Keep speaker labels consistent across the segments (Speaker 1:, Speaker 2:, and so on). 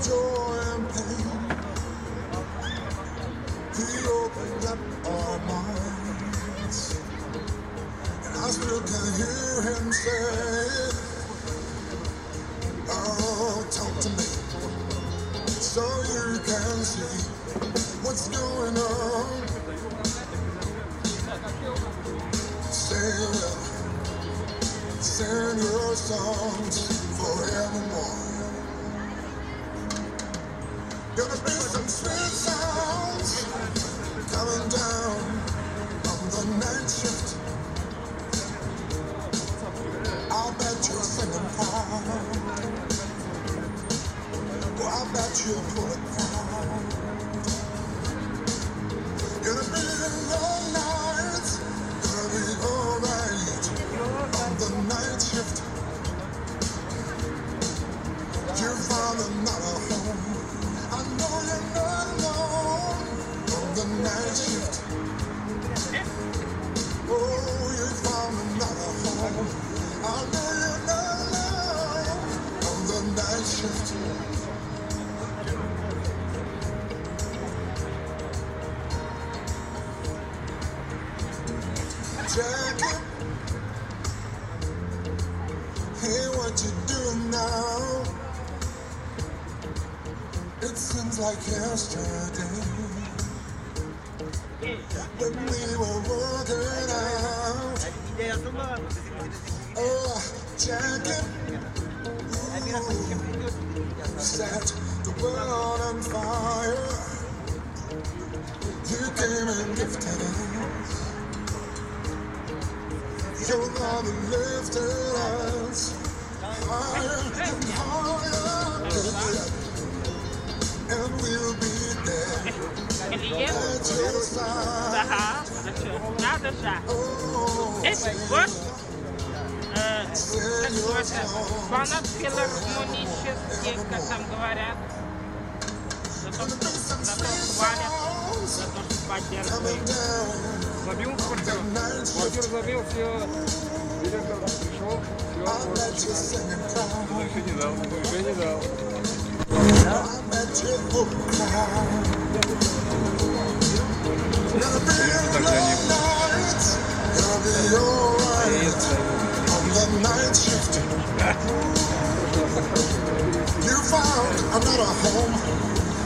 Speaker 1: joy and pain. He opened up our minds, and I still can hear him say, oh, talk to me, so you can see what's going on. Sing your songs forevermore. Gonna be some sweet sounds coming down on the night shift. I'll bet you're singing fine. Oh, I'll bet you'll pull it down. Gonna be long nights, gonna be alright on the night shift. You found another home. I know you're not alone on the night shift. Oh, you found another home. I know you're not alone on the night shift. Jackie, hey, what you doing now? It seems like yesterday when we were working out. Oh, Jackie, set the world on fire. You came and gifted us. Your love lifted us higher and higher, and we'll be there at your side.
Speaker 2: Фанат филармонический, как там говорят, за то, что хвалят, за то, что поддерживают.
Speaker 3: Забил квартиру, забил, все, директор пришел, все, еще не дал, уже не дал.
Speaker 1: You found another home.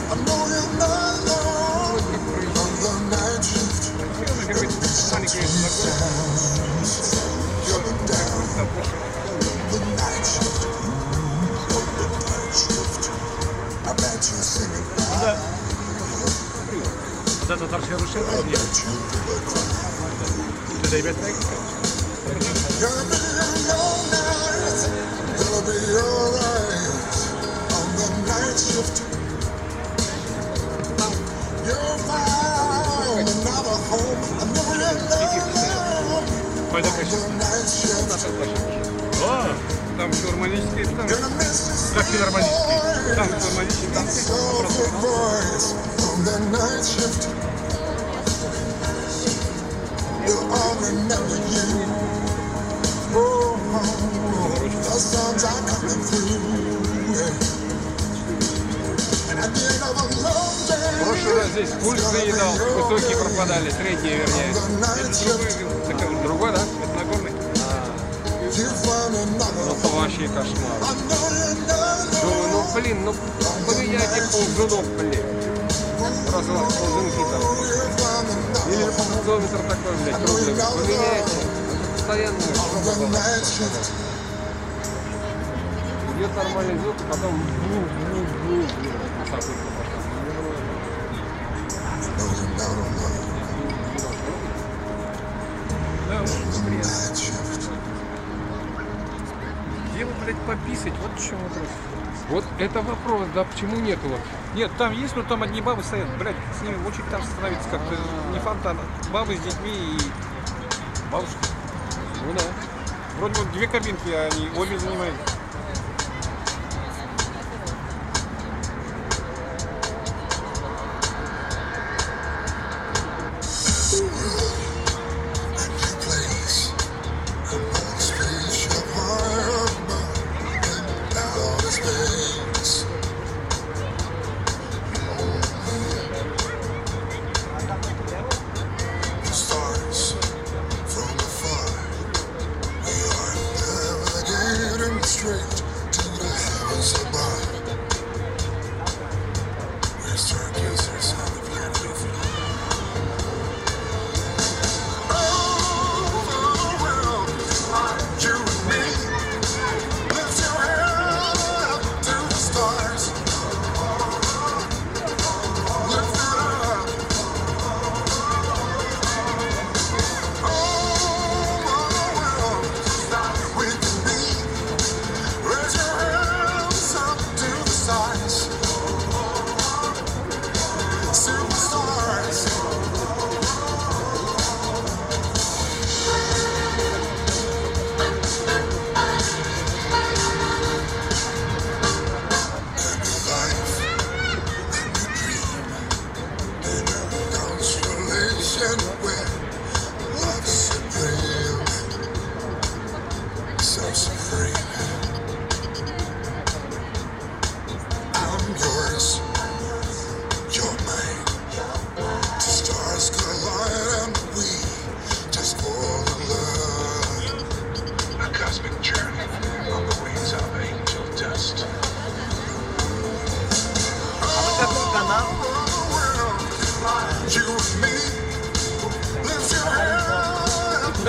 Speaker 1: I know you're not alone on the night shift. Coming down the night shift. The night shift. I bet you singing.
Speaker 3: Вот это торшерушек. Ты ребят
Speaker 1: Gonna be a long night. Gonna be alright on the night shift. You'll find another home. I know you're not alone on the night shift.
Speaker 3: О, там филармонический, там как филармонический. Там филармонический.
Speaker 1: That soulful voice on the night shift. You'll all remember you. Oh, the songs are coming through. And at the end of a long day,
Speaker 3: В прошлый раз здесь пульс заедал, высокие пропадали, средние вернее. Это другой, да? Это Нагорный? Это вообще кошмар. Думаю, ну блин, ну поменяйте ползунок, блин. Сразу ползунки там. Или ползометр такой, блядь, круглый. Поменяйте. Постоянно. Идет нормальный звук, а потом где вы, блядь, пописать? Вот в чем вопрос. Вот это вопрос, да, почему нету вот?
Speaker 4: Нет, там есть, но там одни бабы стоят, блядь, с ними очень там становится как-то не фонтан. Бабы с детьми и бабушки.
Speaker 3: Ну да.
Speaker 4: Вроде вот две кабинки, они обе занимают.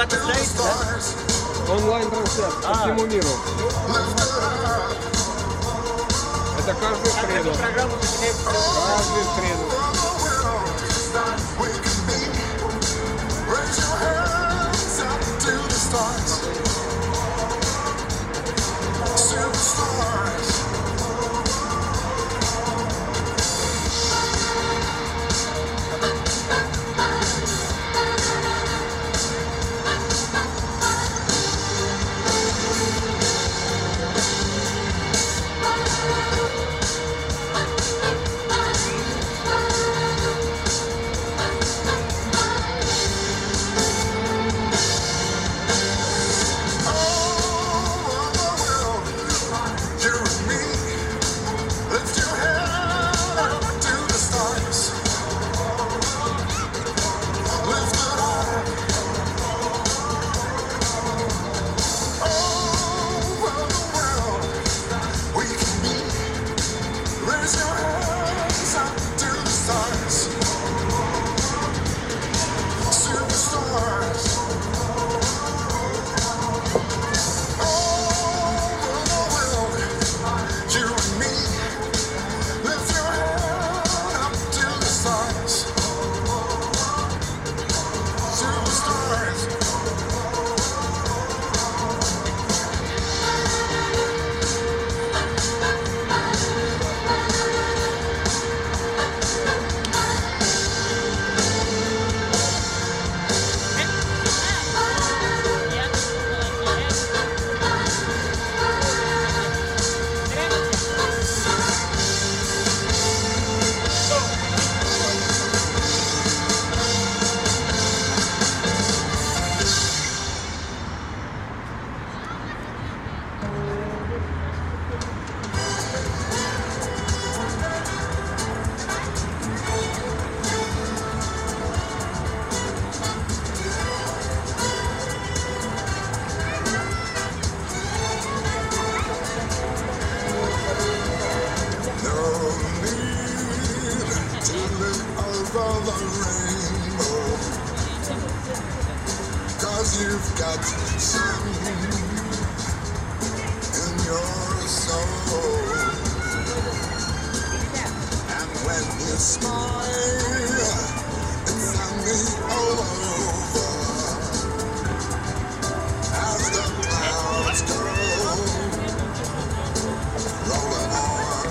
Speaker 5: это ставите, да?
Speaker 3: Онлайн-трансляция по всему миру. Это каждую среду.
Speaker 5: Программу потеряете.
Speaker 3: Каждую среду.
Speaker 1: Raise your hands up to the stars. Superstars. You've got sun in your soul, and when you smile, it's sunny all over. As the clouds go rolling on,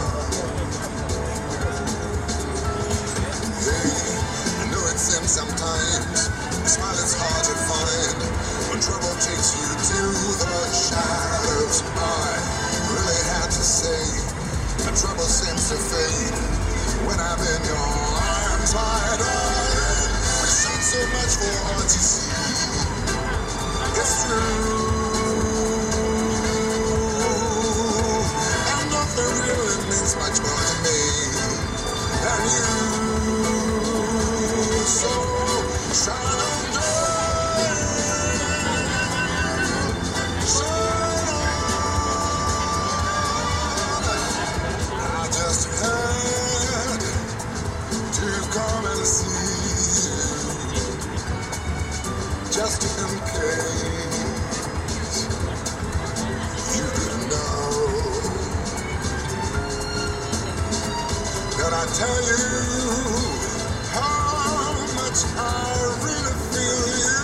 Speaker 1: hey, I know it seems sometimes a smile is hard to find. When trouble takes you to the shadows, I really had to say, the trouble seems to fade when I'm in your arms wide open. It's not so much for all to see, it's true, and nothing really means much more to me than you. So shine on down. Just in case you didn't know, that I tell you how much I really feel you.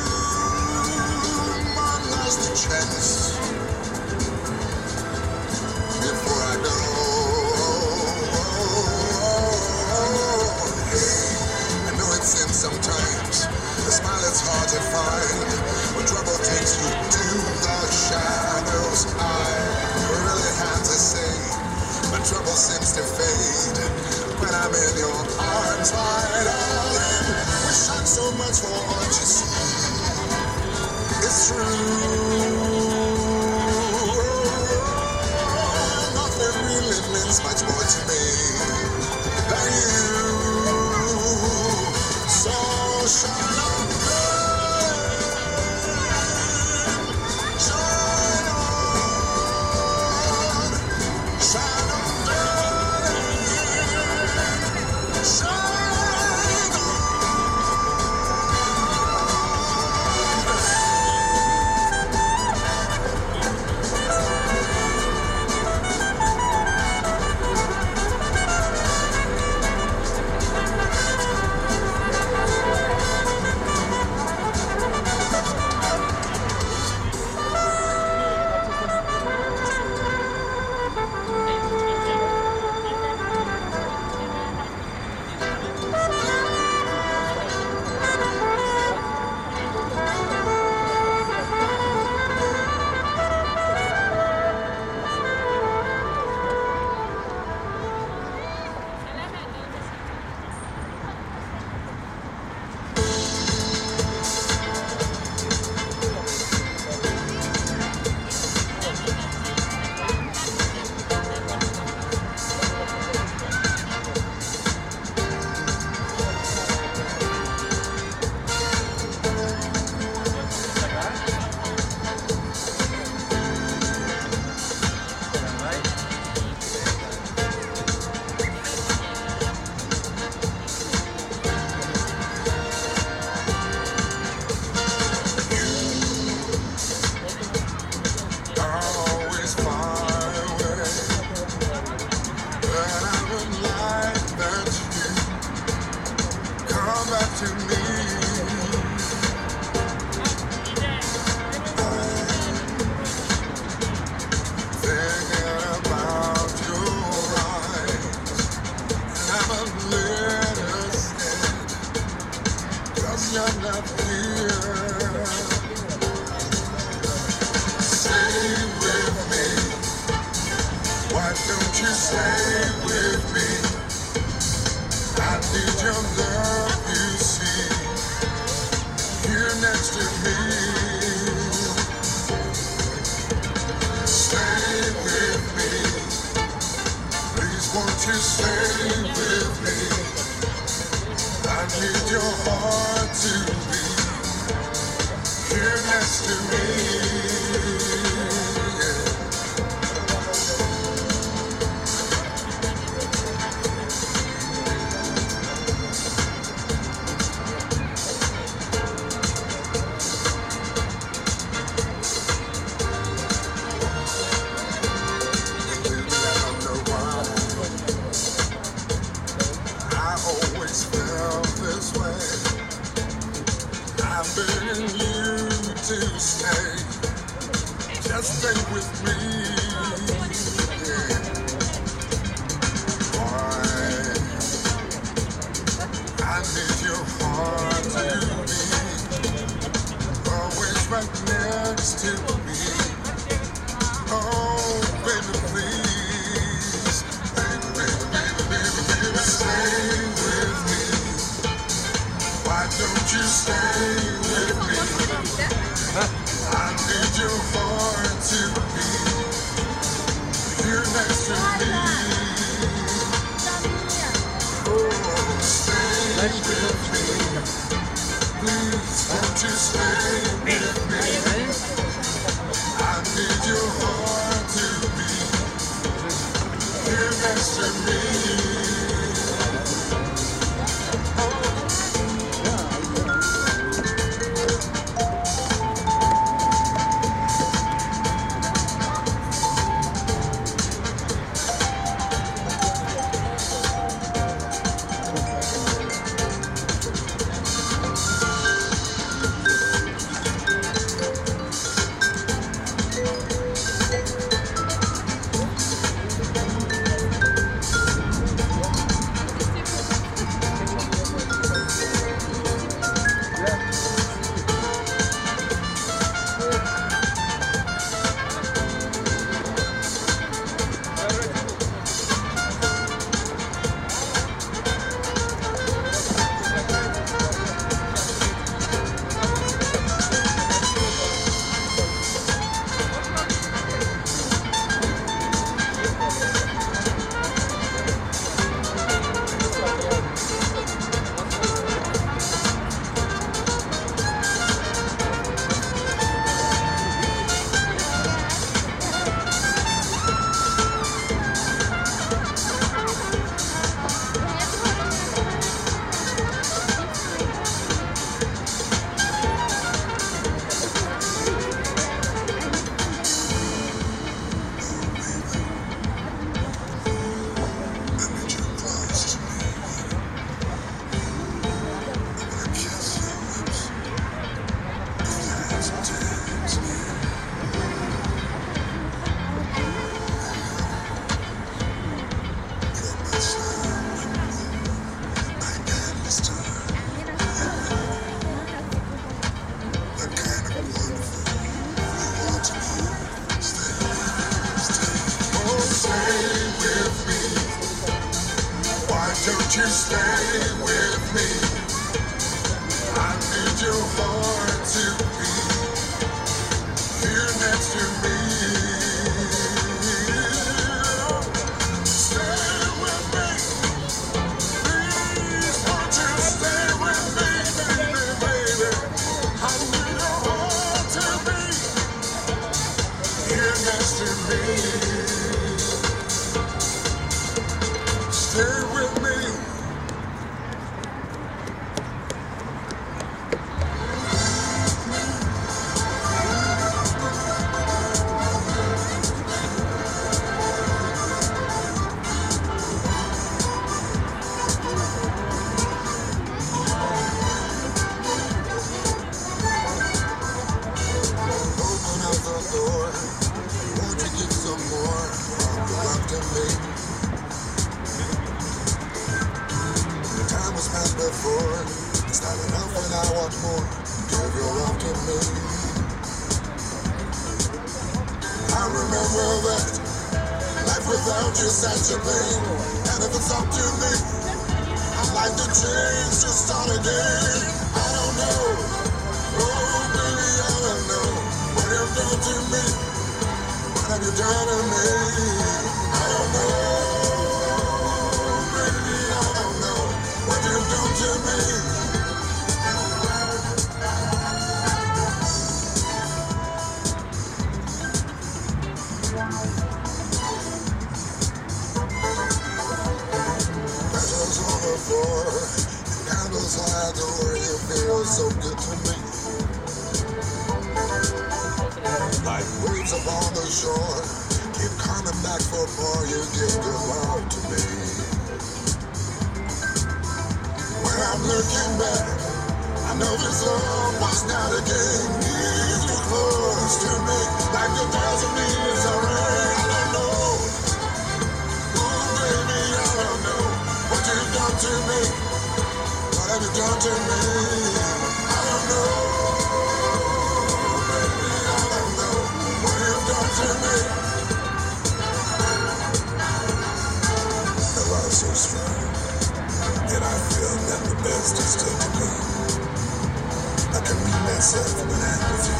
Speaker 1: My last chance before I go. Hey, I know it seems sometimes the smile is hard to find when trouble takes you to the shadows. I really have to say, but trouble seems to fade when I'm in your arms. stay with me. I need your love, you see, here next to me. Stay with me. Please won't you stay with me? I need your heart to be here next to me. Just stay with me. Yeah. Why? I need your heart to be always right next to me. Oh, baby, please. Baby, baby, baby, baby, baby, stay with me. Why don't you stay with me? I need your heart to be here next to me. Oh, stay with me. Please, won't you stay with me? I need your heart to be here next to me. Don't you stay with me? I need your heart to be here next to me. Stay with me. Please, won't you stay with me, baby, baby? I need your heart to be here next to me. Stay with me. It's not enough and I want more. Give your love to me. I remember that life life without you such a thing. And if it's up to me, I'd like to change to start again. I don't know, oh baby, I don't know what you've done to me. What have you done to me? I don't know, baby, I don't know what you've done to me. Petals on the floor, candles hide the way you feel so good to me. Like waves upon the shore, keep coming back for more. You give good love to me. When I'm looking back, I know this love was not a game. You're too close to me, like the thousand years of rain. I don't know, ooh baby, I don't know what you've done to me. What have you done to me? I don't know, baby, I don't know what you've done to me. The love's so strong, and I feel that the best is still to come. I can meet myself when I'm with you,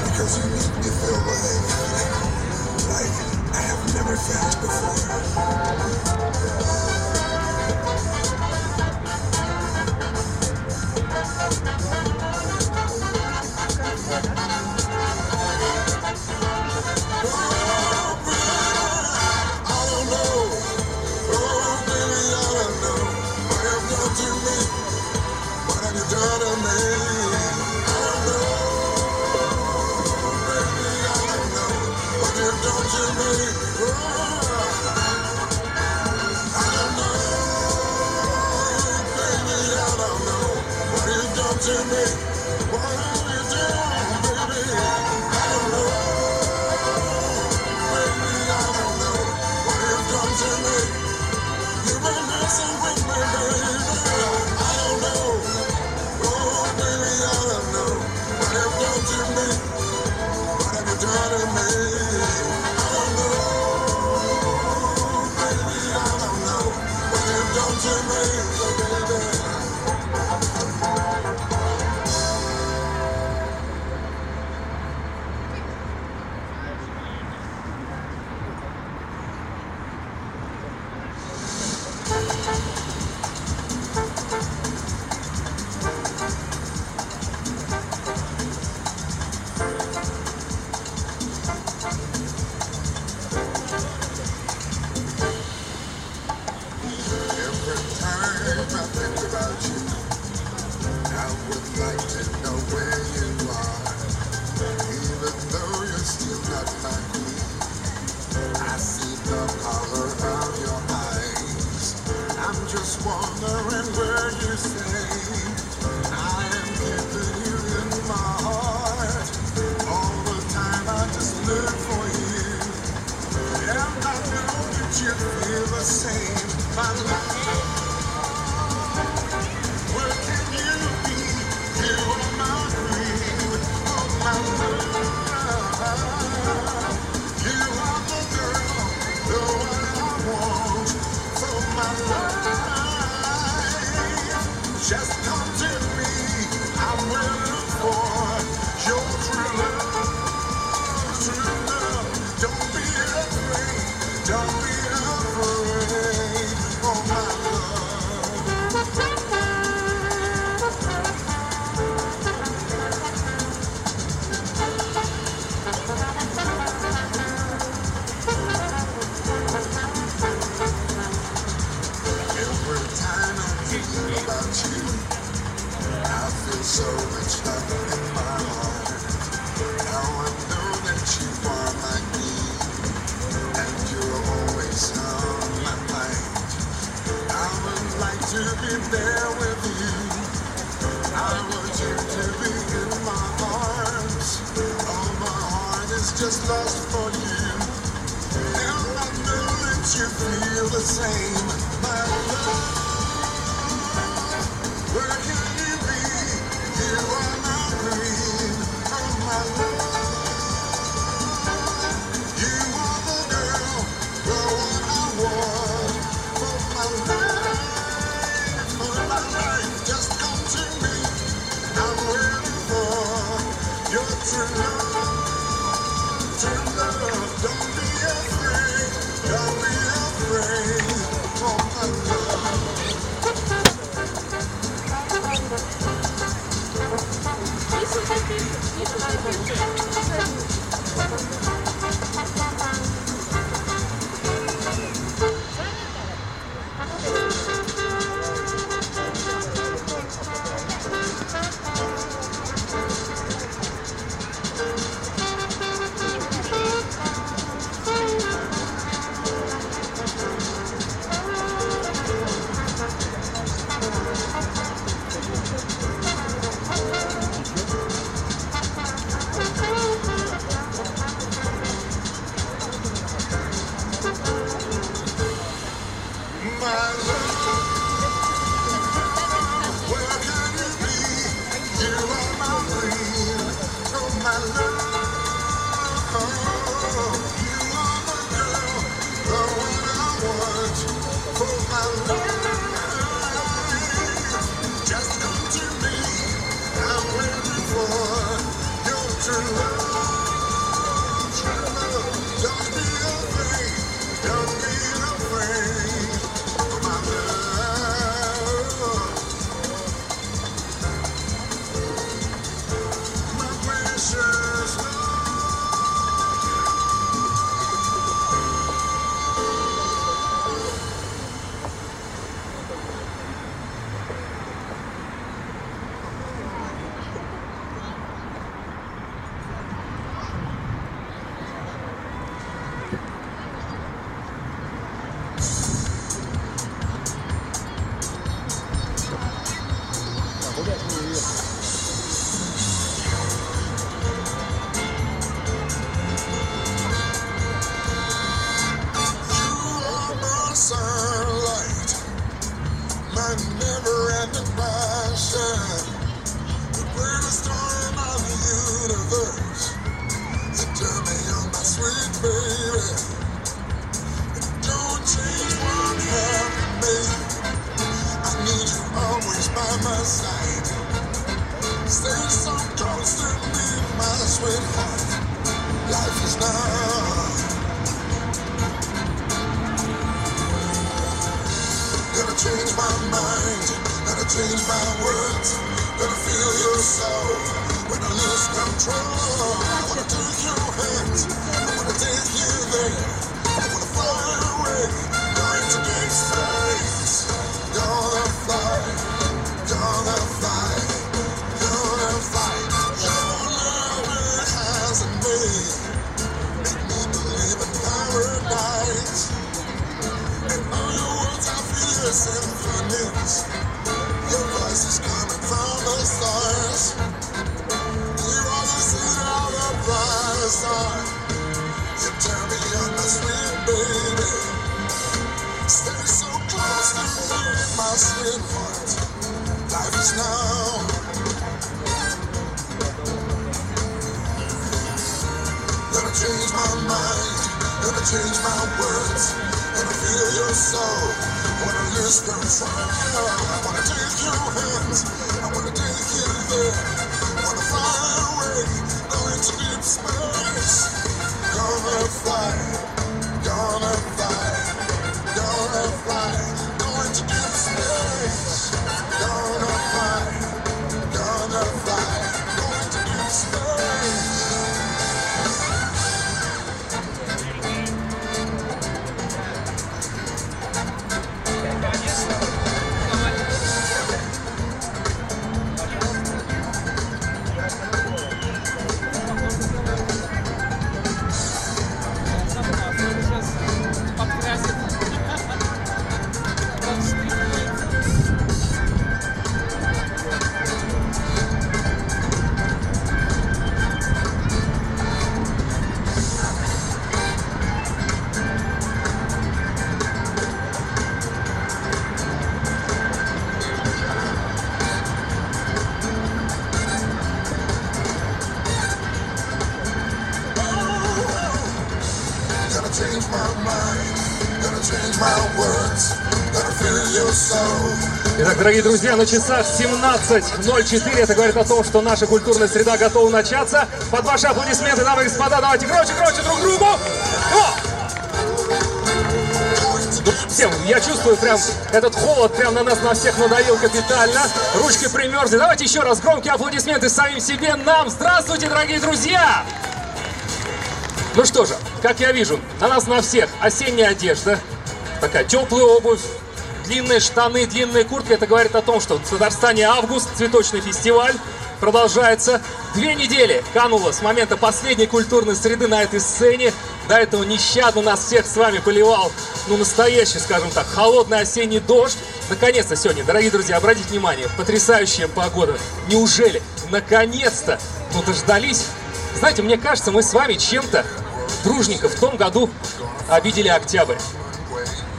Speaker 1: because you make me feel like I have never felt before. To me, what have you done, baby? I don't know, baby, I don't know what you've done to me. You've been messing with me, baby. I don't know, oh baby, I don't know what you've done to me. What have you done to me? I don't know, baby, I don't know what you've done to me, baby. Just lost for you, and I know that you feel the same. My love, where can you be? You are my queen, oh my love.
Speaker 5: Итак, дорогие друзья, на часах 17:04. Это говорит о том, что наша культурная среда готова начаться. Под ваши аплодисменты, дамы и господа, давайте громче друг другу. О! Всем, я чувствую прям этот холод прям на нас на всех надавил капитально. Ручки примерзли. Давайте еще раз громкие аплодисменты самим себе, нам. Здравствуйте, дорогие друзья! Ну что же, как я вижу, на нас на всех осенняя одежда, такая теплая обувь, длинные штаны, длинная куртка. Это говорит о том, что в Татарстане август, цветочный фестиваль продолжается. 2 недели кануло с момента последней культурной среды на этой сцене. До этого нещадно нас всех с вами поливал, ну, настоящий, скажем так, холодный осенний дождь. Наконец-то сегодня, дорогие друзья, обратите внимание, потрясающая погода. Неужели, наконец-то, ну, дождались? Знаете, мне кажется, мы с вами чем-то дружненько в том году обидели Октябрь.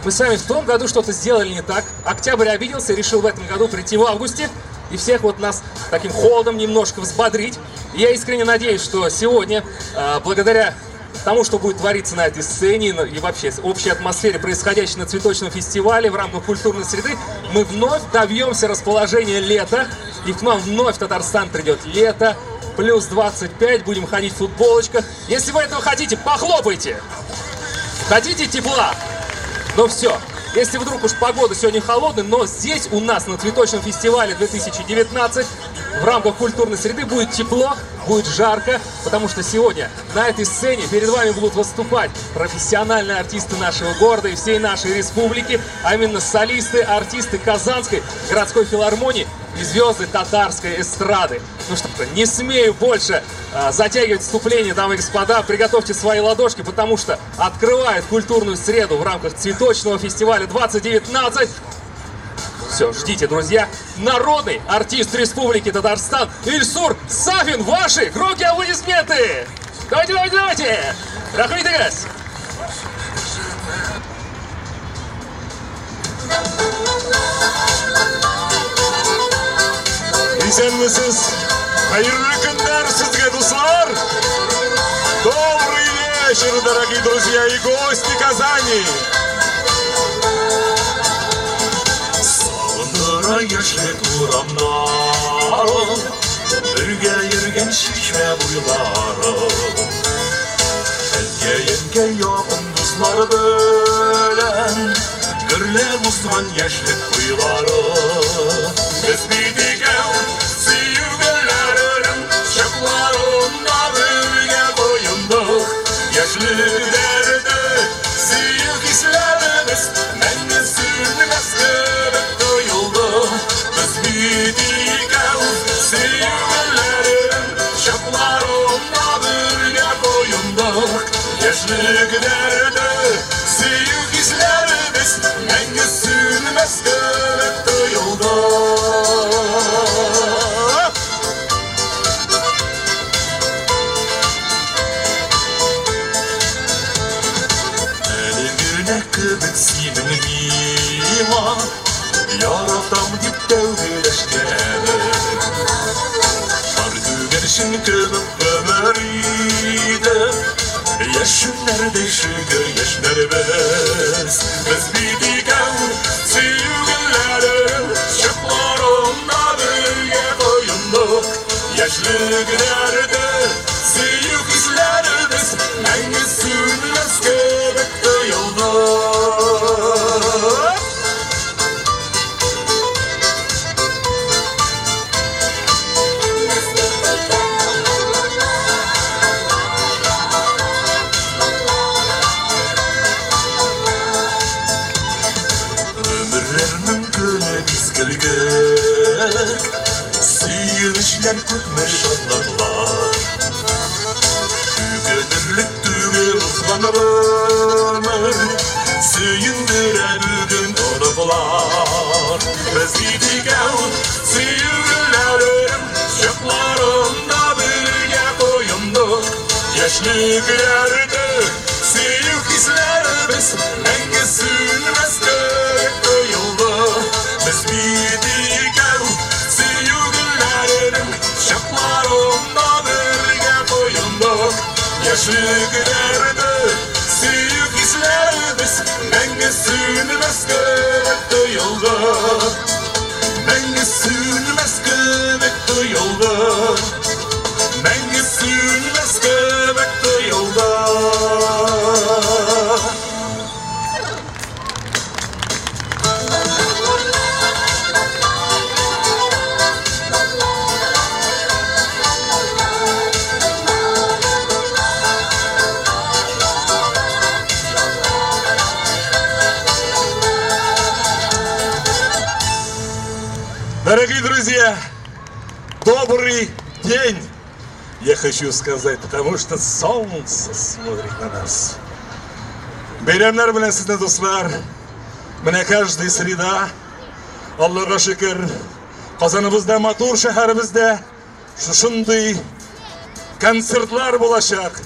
Speaker 5: Мы с вами в том году что-то сделали не так. Октябрь обиделся и решил в этом году прийти в августе и всех вот нас таким холодом немножко взбодрить. И я искренне надеюсь, что сегодня, благодаря тому, что будет твориться на этой сцене и вообще общей атмосфере, происходящей на цветочном фестивале в рамках культурной среды, мы вновь добьемся расположения лета. И к нам вновь в Татарстан придет лето. Плюс 25, будем ходить в футболочках. Если вы этого хотите, похлопайте. Хотите тепла? Ну все. Если вдруг уж погода сегодня холодная, но здесь у нас на цветочном фестивале 2019 в рамках культурной среды будет тепло, будет жарко, потому что сегодня на этой сцене перед вами будут выступать профессиональные артисты нашего города и всей нашей республики, а именно солисты, артисты Казанской городской филармонии и звезды татарской эстрады. Ну что, не смею больше затягивать вступление, дамы и господа. Приготовьте свои ладошки, потому что открывает культурную среду в рамках цветочного фестиваля 2019. Все, ждите, друзья. Народный артист Республики Татарстан Ильсур Сафин. Ваши громкие аплодисменты. Давайте, давайте, давайте. Рахмитигас.
Speaker 6: Исәнмесез, хәерле көннәр сезгә, дуслар! Добрый вечер, дорогие друзья и гости Казани! Сагындыра яшьлек урамнарын, бергә йөргән чишмә буйларын. Әткәйемгә якын дуслар белән, гөрләп узган яшьлек буйларын. Без бит икәү сөйгәннәрнең чакларында бергә коендык. Яшьлектәрдә сөйгән хисләребез мәңге сүнмәс кебек тоелды. Без бит икәү сөйгәннәрнең чакларында бергә коендык. Яшьлектәрдә сөйгән хисләребез мәңге сүнмәс кебек тоелды. Кебек синең миңа яратам дип тәүбәләшкәнем. Шар күгәрчен кебек гомер идем, яшьләрдә шигыр яшьләрбез. Без бит икәү сөйгәннәрнең чакларында бергә коендык. Яшьлектәрдә сөйгән хисләребез мәңге сүнмәс кебек тоелды. Ömürlerinin günü bizgilgek, süyünüşler kütme şanlarlar. Tügedürlük tüge ızlanır ömür, süyündüre bugün onuklar. Biz gidigev süyünlerim, şaklarında birge koyunduk. Yaşlıklerde süyük hislerimiz, menge sünmez kök koyuldu. Biz gidigev süyünlerim, şaklarında birge koyunduk. Yaşlıklerde süyük hislerimiz, menge sünmez kök koyuldu. Menge sünmez kök koyuldu. Menge sünmez kök koyuldu. Дорогие друзья, добрый день, я хочу сказать, потому что солнце смотрит на нас. Бәйрәмнәр белән сезне, дуслар. Менә каждый среда, Аллаһка шөкер, Казаныбызда, матур шәһәребездә шушындый концертлар булачак.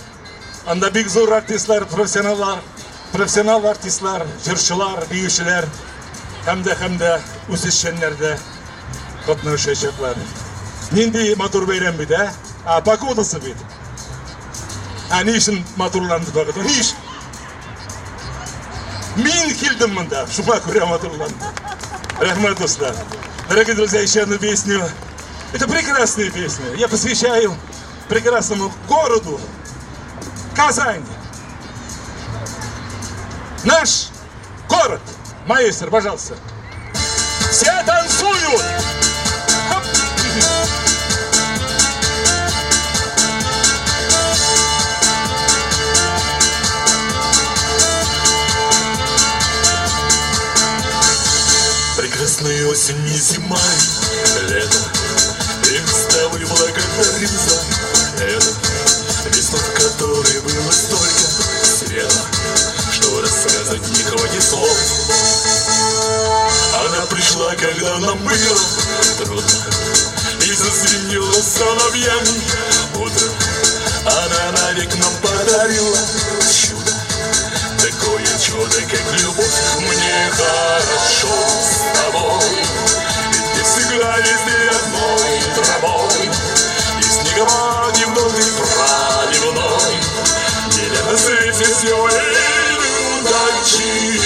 Speaker 6: Анда бик зур артистлар, профессионал артистлар, җырчылар, биючеләр һәм дә үсешчәннәр дә катнашачаклар. Нинди матур бәйрәм бит, а? Погодасы бит. Ни өчен матурланды вакыт? Ни өчен? Мин килдем монда, шуңа күрә матурланды. Рәхмәт, дуслар. Дорогие друзья, еще одну песню. Это прекрасная песня. Я посвящаю прекрасному городу Казань. Наш город. Маэстро, пожалуйста. Все танцуют. Хоп. Прекрасная осень, не зима, лето. И с тобой благодарим за это. Весну, в которой было столько света, что рассказать не хватит слов. Она пришла, когда нам было трудно, и зазвенела соловьями утро. Она навек нам подарила чудо, такое чудо, как любовь. Мне хорошо с тобой, ведь ты всегда везде одной травой. И снегопад, и вновь ты проливной, деля на свете все и удачи,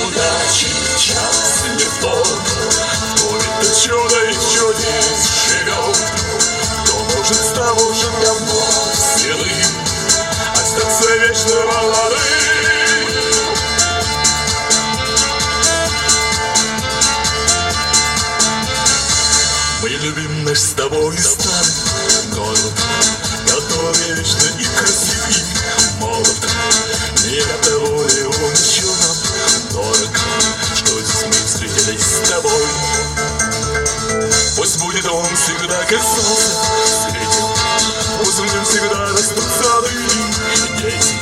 Speaker 6: удачи. Час не в том, кто это чудо и чудес живет, кто может с того же давно седым остаться вечно молодым. Мы любим наш с тобой старый город, который вечно и красив, и молод. Не от того ли он еще нам дорог, что здесь мы встретились с тобой. Пусть будет он всегда как солнце светит, пусть в нем всегда растут сады и дети.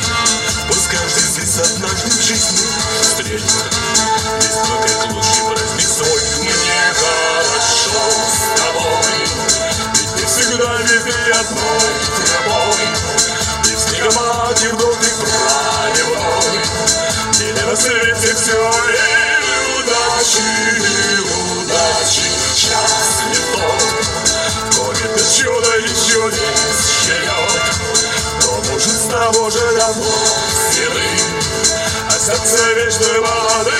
Speaker 6: Пусть каждый здесь однажды в жизни встретит весну, как лучший праздник свой. Мне хорошо с тобой, ведь ты всегда везде одной травой. И в снегопад, и в дождик проливной, деля на свете все и удачи, удачи. Час не тот, кто это чудо и чудес живет, кто может с того же давно седым остаться вечно молодым.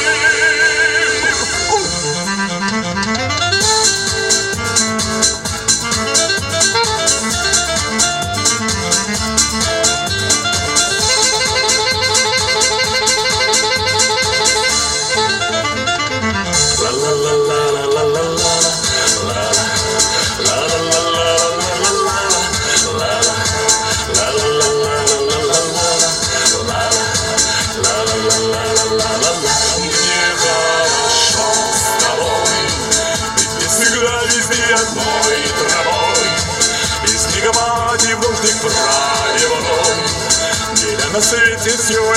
Speaker 6: Одной травой, и снегопад, и в дождик проливной, деля на свете все и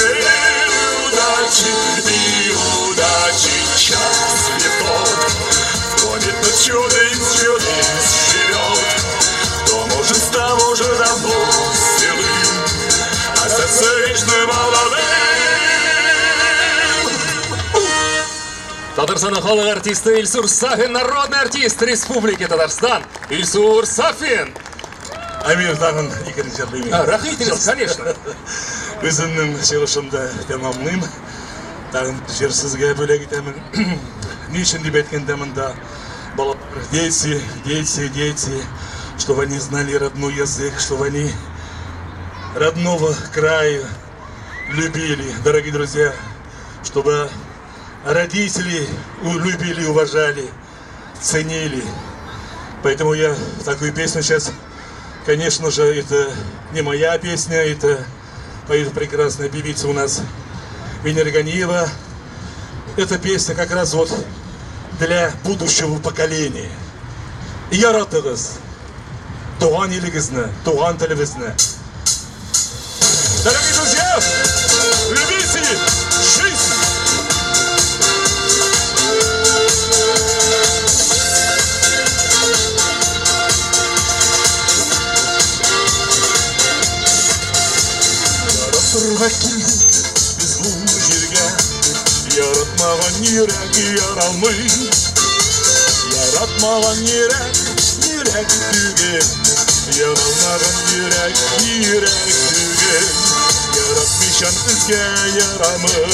Speaker 6: удачи. Час не тот, кто это чудо из чудес живет, кто может с того же давно седым остаться вечно молодым.
Speaker 5: Татарстан халық артисты Ильсур Сафин, народный артист Республики Татарстан. Ильсур Сафин.
Speaker 6: Амир тағын екінші жерлеймін.
Speaker 5: Рахмет, конечно.
Speaker 6: Өзімнің шеғышымда тәмамлым. Тағын жер сізге бөлек етемін. Не үшін деп әйткенде мында балалар, дети, чтобы они знали родной язык, чтобы они родного края любили, дорогие друзья, чтобы родители любили, уважали, ценили. Поэтому я такую песню сейчас, конечно же, это не моя песня, это поет прекрасная певица у нас Венера Ганиева. Эта песня как раз вот для будущего поколения. яратығыз туған еліңізді, туған тіліңізді. Дорогие друзья, любите жизнь! Яратырға келдік біз бұл жерге, яратмаған йөрәк яралмый. Яратмаған йөрәк түгел, яралмаған йөрәк түгел. Яратмыйшан безгә ярамый.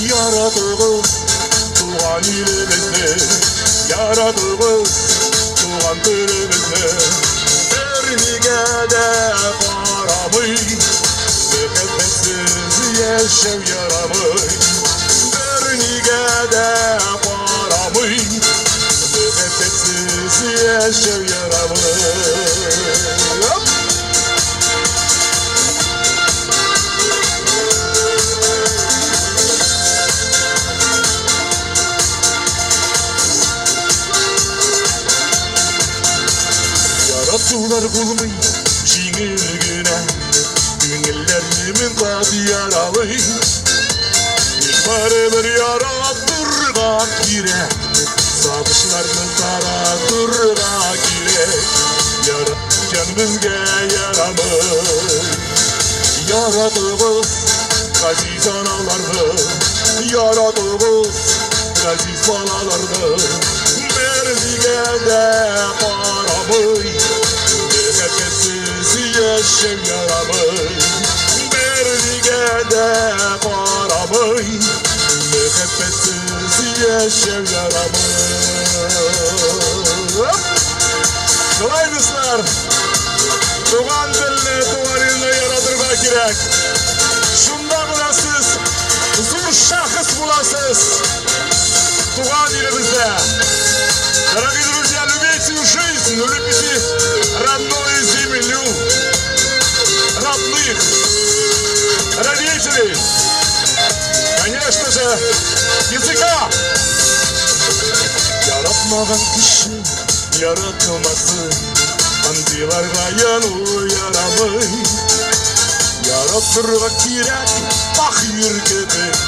Speaker 6: Яратыгыз туган илебезне, яратыгыз туган телебезне. Бернигә дә карамый, мөхәббәтсез яшәү ярамый. Бернигә дә карамый, мөхәббәтсез яшәү ярамый. Яратулар булмый җиңел генә, күңелләрне мөнбат яралый. Барыбер яратырга кирәк, сагышларны таратырга кирәк. Яраткан безгә ярамый. Яратыгыз газиз аналарны, яратыгыз газиз балаларны. Бернигә дә карамый, мөхәббәтсез яшәү ярамый. Бернигә дә карамый, мөхәббәтсез яшәү ярамый. Кылаймыслар, туган телне, туган илне яратырга кирәк. Шунда гына сез зур шәхес буласыз туган илебездә. Дорогие друзья, любите жизнь, любите родную землю, родных, родителей, конечно же, языка. Яратмаган кеше яратылмасын, андыйларга яну ярамый. Яратырга кирәк ак йөргәбез,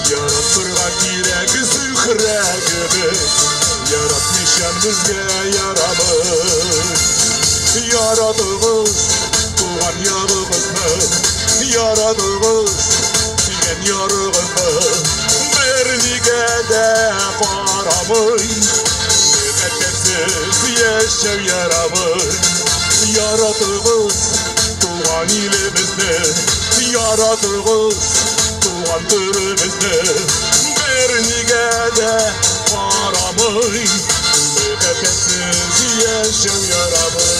Speaker 6: яратырга кирәк зөһрә кебек. Яратмыйшан безгә ярамый. Яратыгыз туган ярыгызны, яратыгыз дигән ярыгызны. Бернигә дә карамый, мөхәббәтсез яшәү ярамый. Яратыгыз туган илебезне, яратыгыз туган телебезне. Бернигә дә карамый, мөхәббәтсез яшәү ярамый.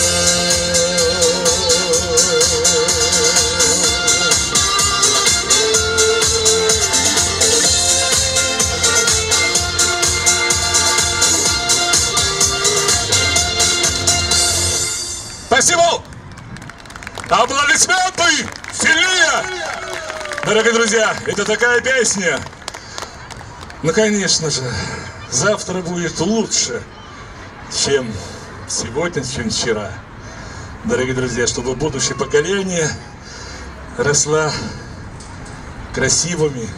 Speaker 6: Спасибо! Аплодисменты сильнее! Дорогие друзья, это такая песня. Ну, конечно же, завтра будет лучше, чем сегодня, чем вчера. Дорогие друзья, чтобы будущее поколение росло красивыми,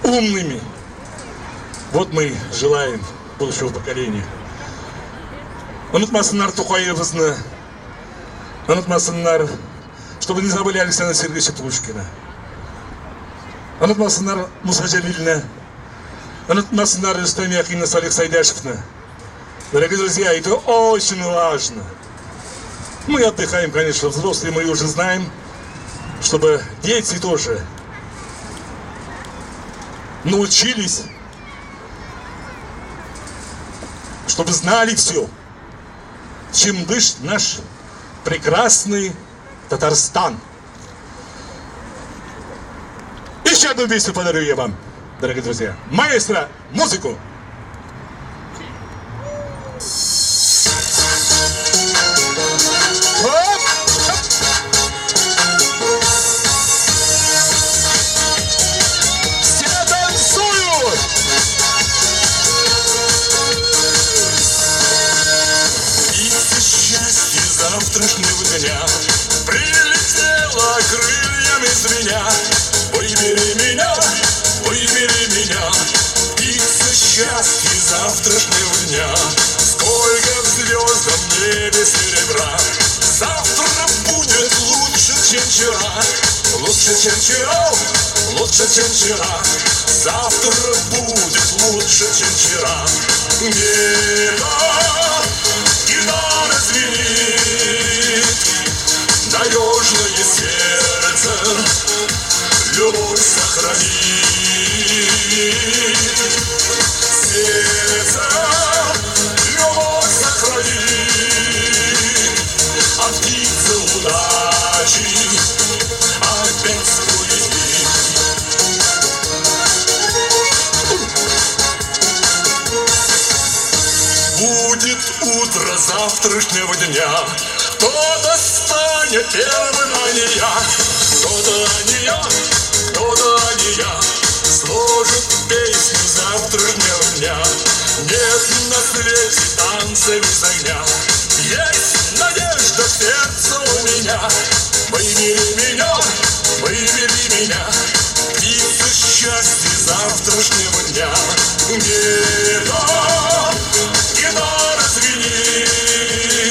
Speaker 6: умными. Вот мы желаем будущего поколения. Unutmasınlar Tokaев'ını, unutmasınlar, чтобы не забыли Александра Сергеевича Пушкина, unutmasınlar Муса Джалилина, unutmasınlar Рустам Яхина, Салих Сайдашевна. Дорогие друзья, это очень важно. Мы отдыхаем, конечно, взрослые, мы уже знаем, чтобы дети тоже научились, чтобы знали все, чем дышит наш прекрасный Татарстан. Еще одну песню подарю я вам, дорогие друзья. Маэстро, музыку! меня, выбери меня, выбери меня. Птица счастья завтрашнего дня. Сколько в звездном небе серебра. Завтра будет лучше, чем вчера. Лучше, чем вчера, лучше, чем вчера. Завтра будет лучше, чем вчера. Гитара звенит, надежное сердце любовь сохранит. Сердце любовь сохранит. А птица удачи опять полетит. Будет утро завтрашнего дня. Кто-то станет первым, а не я. Кто-то, а не я, кто-то, а не я. Сложит песню завтрашнего дня. Нет на свете танца без огня. Есть надежда в сердце у меня. Выбери меня, выбери меня. Птица счастья завтрашнего дня. Гитара звенит,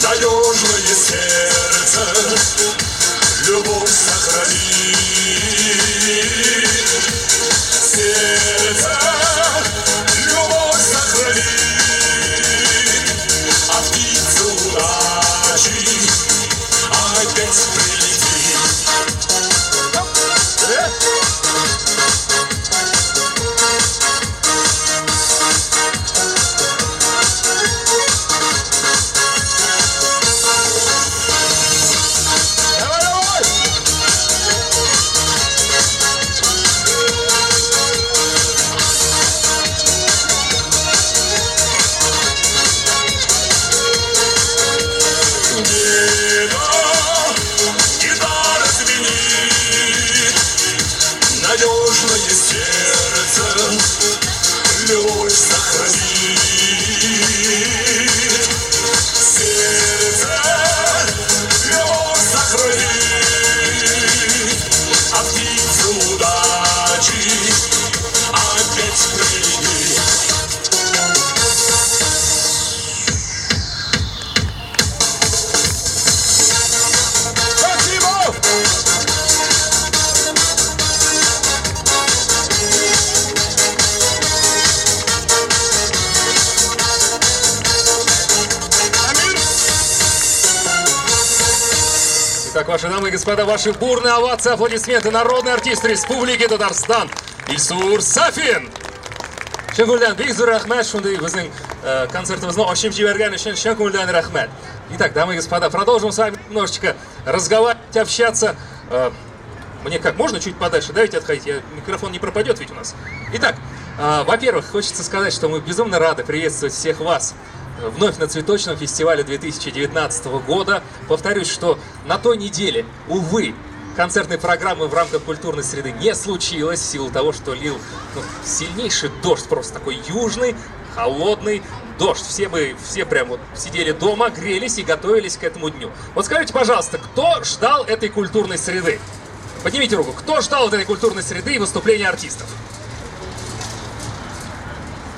Speaker 6: надежное сердце любовь сохранит. Сердце любовь сохранит. А птица удачи опять прилетит. Гитара звенит, надежное сердце любовь сохранит. Сердце любовь сохранит. А птица удачи опять прилетит.
Speaker 5: Итак, ваши дамы и господа, ваши бурные овации, аплодисменты. Народный артист Республики Татарстан Ильсур Сафин. Шагульдан, Бигзур Рахмет, шундай біздің концертімізді ашып жіберген үшін Шагульдан Рахмет. Итак, дамы и господа, продолжим с вами немножечко разговаривать, общаться. Мне как, можно чуть подальше, да, ведь отходить? Микрофон не пропадет ведь у нас. Итак, во-первых, хочется сказать, что мы безумно рады приветствовать всех вас вновь на цветочном фестивале 2019 года. Повторюсь, что на той неделе, увы, концертной программы в рамках культурной среды не случилось в силу того, что лил сильнейший дождь, просто такой южный, холодный дождь. Все прям вот сидели дома, грелись и готовились к этому дню. Вот скажите, пожалуйста, кто ждал этой культурной среды? Поднимите руку. Кто ждал вот этой культурной среды и выступления артистов?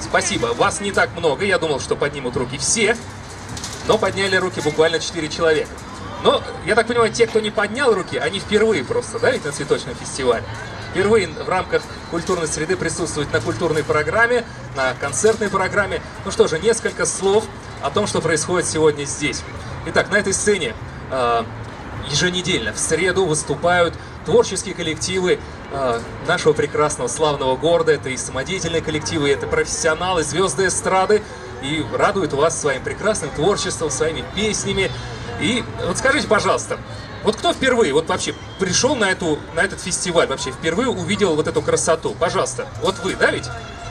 Speaker 5: Спасибо. Вас не так много. Я думал, что поднимут руки все. Но подняли руки буквально 4 человека. Но, я так понимаю, те, кто не поднял руки, они впервые просто, да, ведь на цветочном фестивале. Впервые в рамках культурной среды присутствуют на культурной программе, на концертной программе. Ну что же, несколько слов о том, что происходит сегодня здесь. Итак, на этой сцене еженедельно в среду выступают творческие коллективы нашего прекрасного славного города. Это и самодеятельные коллективы, это профессионалы, звезды эстрады. И радуют вас своим прекрасным творчеством, своими песнями. И вот скажите, пожалуйста, вот кто впервые, вот вообще пришел на этот фестиваль, вообще впервые увидел вот эту красоту? Пожалуйста, вот вы, да ведь?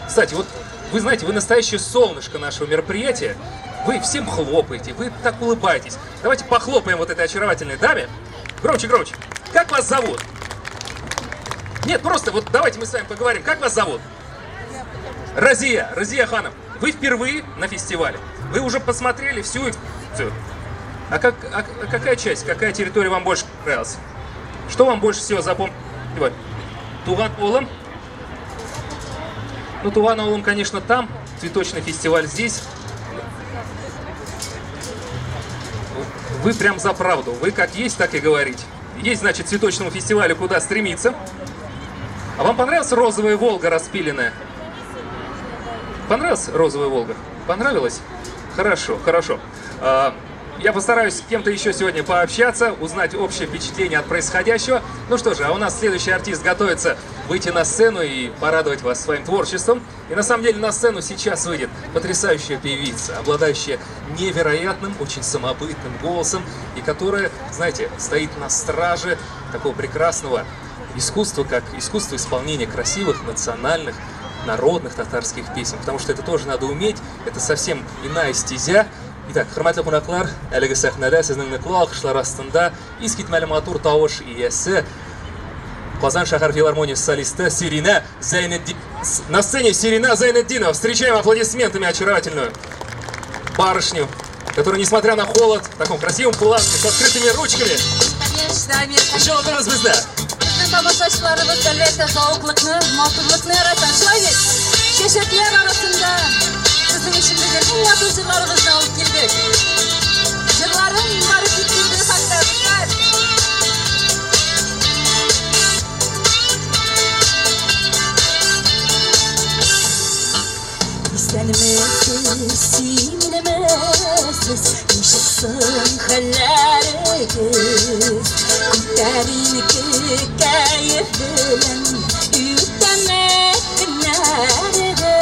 Speaker 5: Кстати, вот вы знаете, вы настоящее солнышко нашего мероприятия. Вы всем хлопаете, вы так улыбаетесь. Давайте похлопаем вот этой очаровательной даме. Громче, громче. Как вас зовут? Нет, просто вот давайте мы с вами поговорим. Как вас зовут? Разия, Разия Ханом. Вы впервые на фестивале. Вы уже посмотрели всю экспозицию. А какая часть, какая территория вам больше понравилась? Что вам больше всего запомнилось? Туган Олом. Ну, Туган Олом, конечно, там. Цветочный фестиваль здесь. Вы прям за правду. Вы как есть, так и говорите. Есть, значит, цветочному фестивалю куда стремиться. А вам понравилась розовая Волга распиленная? Понравилась розовая Волга? Понравилась? Хорошо, хорошо. Я постараюсь с кем-то еще сегодня пообщаться, узнать общее впечатление от происходящего. Ну что же, а у нас следующий артист готовится выйти на сцену и порадовать вас своим творчеством. И на самом деле на сцену сейчас выйдет потрясающая певица, обладающая невероятным, очень самобытным голосом, и которая, знаете, стоит на страже такого прекрасного искусства, как искусство исполнения красивых, национальных, народных татарских песен. Потому что это тоже надо уметь, это совсем иная стезя. Итак, хөрмәтле кунаклар, әлеге сәхнәдә сезнең ныклы алкышлар астында искитмәле матур тавыш иясе Казан шәһәр филармониясы солисты Сирина Зайнетдин. На сцене Сирина Зайнетдинова. Встречаем аплодисментами очаровательную барышню, которая, несмотря на холод, в таком красивом платье, с открытыми ручками. Еще вот раз bizda.
Speaker 7: Тамашачыларыбыз әлбәттә зауыклыкны, матурлыкны ярата. Шулай бит, чәчәкләр арасында sizning uchun eng матур җырларыбызны алып килдек. Җырларым бары китте хәтта. İstenmezsiz, sinirlemezsiz, yaşasın halleriniz. Kurtarın kayıp bilen, yüklenmek günleriz.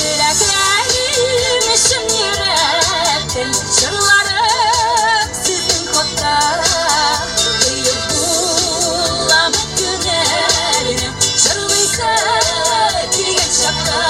Speaker 7: Bırakayım işim yürekten, şırlarım sizin kodda. Kıyıp bulamak günlerini, şırlıysa girgen şapka.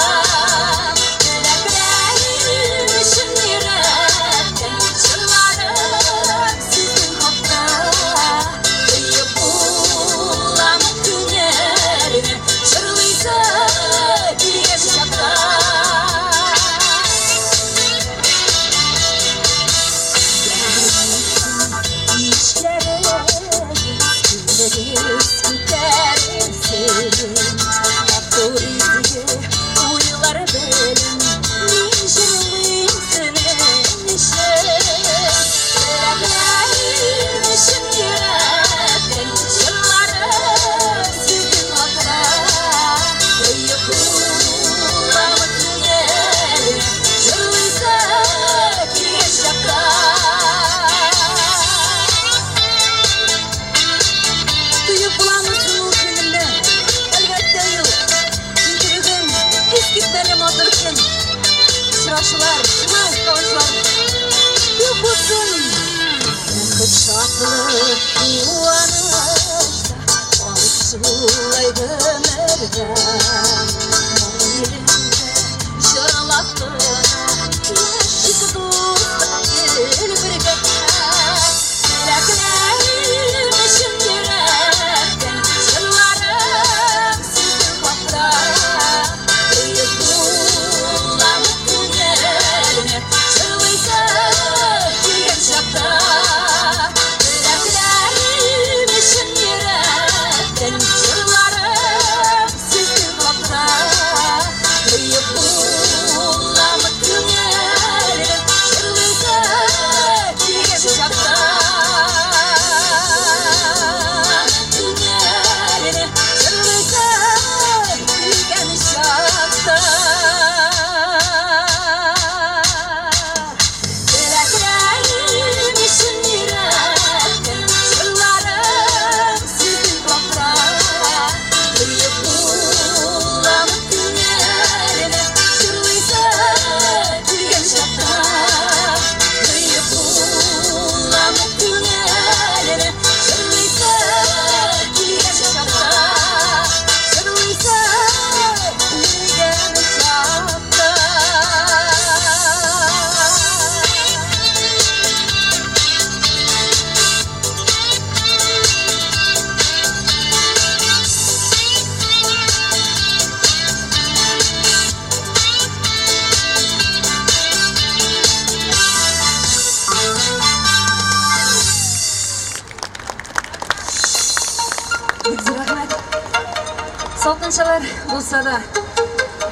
Speaker 7: Салқыншалар болса да,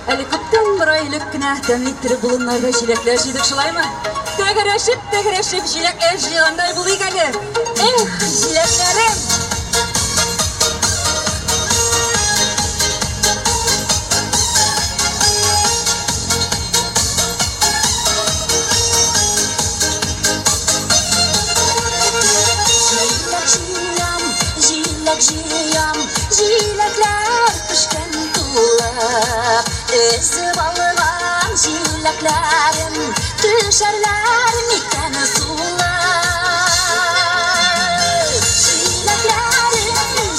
Speaker 7: әлі көптен бір айлық кіна тәмлеттірі бұлынларда жилеклер жидік шылаймы? Тәгірешіп жилеклер жиғандай бұлыг әлі. Эх, жилеклерім!
Speaker 8: Жилеклер пішкен тулып, өсіп алған жилеклерім, түшерлер мекен сулап.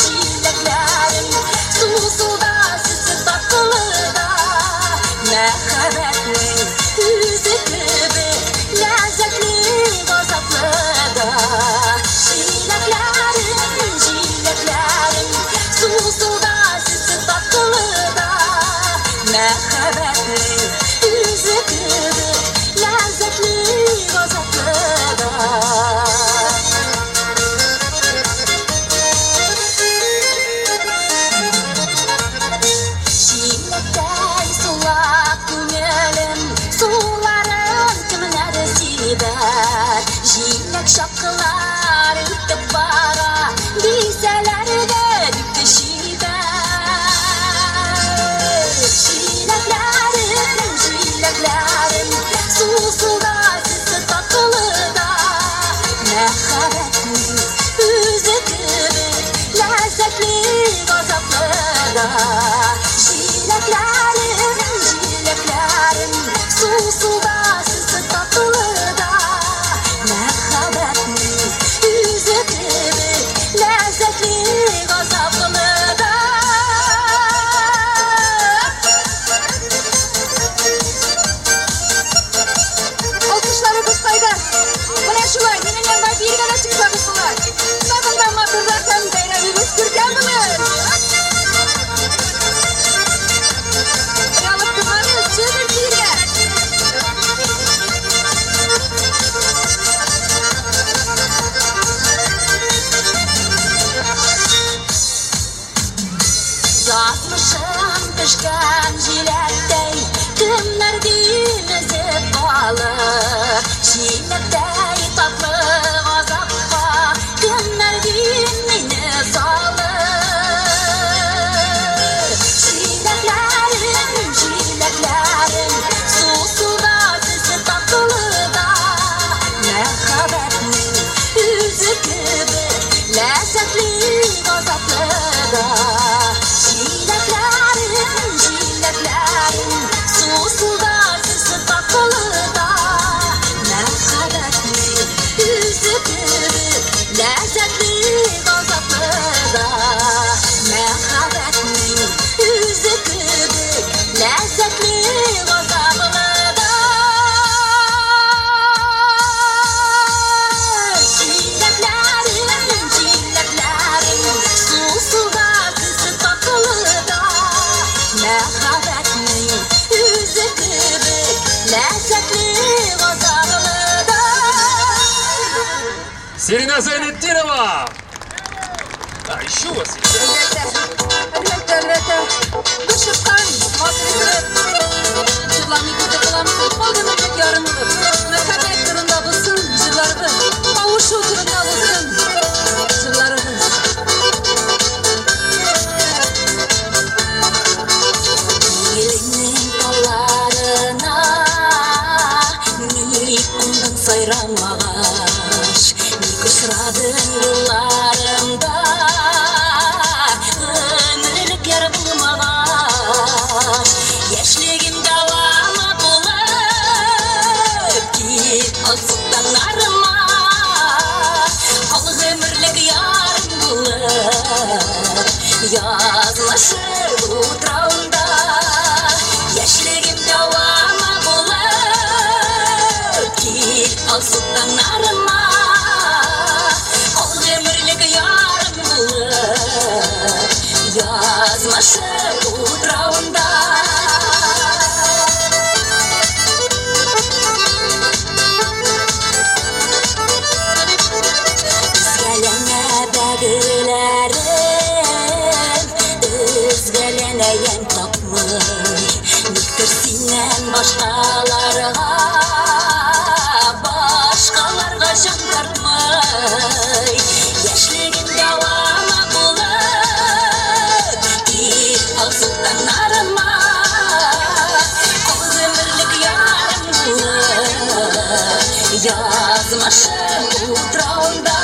Speaker 8: Жилеклерім, су-суда сүзіп татылыда, мәхәббәтнің үзі күбі, ләззәтлі ғазаплыда. Жилеклерім, су-суда сүзіп татылыда, мәхәббәтнің үзі күбі, ләззәтлі ғазаплыда. Жилектәй сулап күңелім, суларын кімлер сибәр. Жилек шаққылар үтіп бара, бейсәләр де бүкті шибәр. Жилеклерім, су-суда сүзі татылыда, мәхәббәтнің үзі күбі, ләззәтлі ғазаплыда. Жилеклерім, су-суда сүзі татылыда, мәхәббәтнің үзі күбі, ләззәтлі ғазаплыда. Alkışlarımız kayda. Bu ne şulay? Yine yandan bir gana çıksamış bular. Sabından matırlarken beyremimiz kürken bulur. Yalık kımanız çığır birge. Zatmışım pişken jilektey, kimler dinizip kalır. Jilektey tatlı gazappa, kimler dinini salır. Жилеклерім, су-суда сүзі татылыда, мәхәббәтнің үзі күбі, ләззәтлі ғазаплыда. Жилеклерім, су-суда сүзі татылыда, мәхәббәтнің үзі күбі, ләззәтлі ғазаплыда. Мәхәббәтнің үзі күбі, ләззәтлі ғазаплыда. Жилеклерім, су-суда сүзі татылыда, мәхәббәтнің үзі күбі, ләззәтлі ғазаплыда.
Speaker 5: Сирина Зайнетдинова! А еще у вас есть?
Speaker 7: Әлбәттә, бір шыққан масырып, жыланы күзі қыламыз, алдымызық ярым ұлып, мәхәббәт тұрында болсын жыларымыз, қауышу тұрында болсын жыларымыз.
Speaker 8: Еліңнің таларына не қондың сайрамағаш, не күшірадың yıllarımda ömürlük yer bulmağаш. Yaşlığım davama bulup git alsıktan arıma, al ömürlük yarım bulup yazmışır bu travmda. Yaşlığım davama bulup git alsıktan arıma, al ömürlük yarım bulup yazmışır bu travmda. Üzgelene bəgülərim, üzgelene
Speaker 9: тіләyen тапмый, нектір сенен başqalarga жан тартмай, яшьлегем давама булып, ил алсыннарыма, көмірлік ярым булып, язмашым утрауында.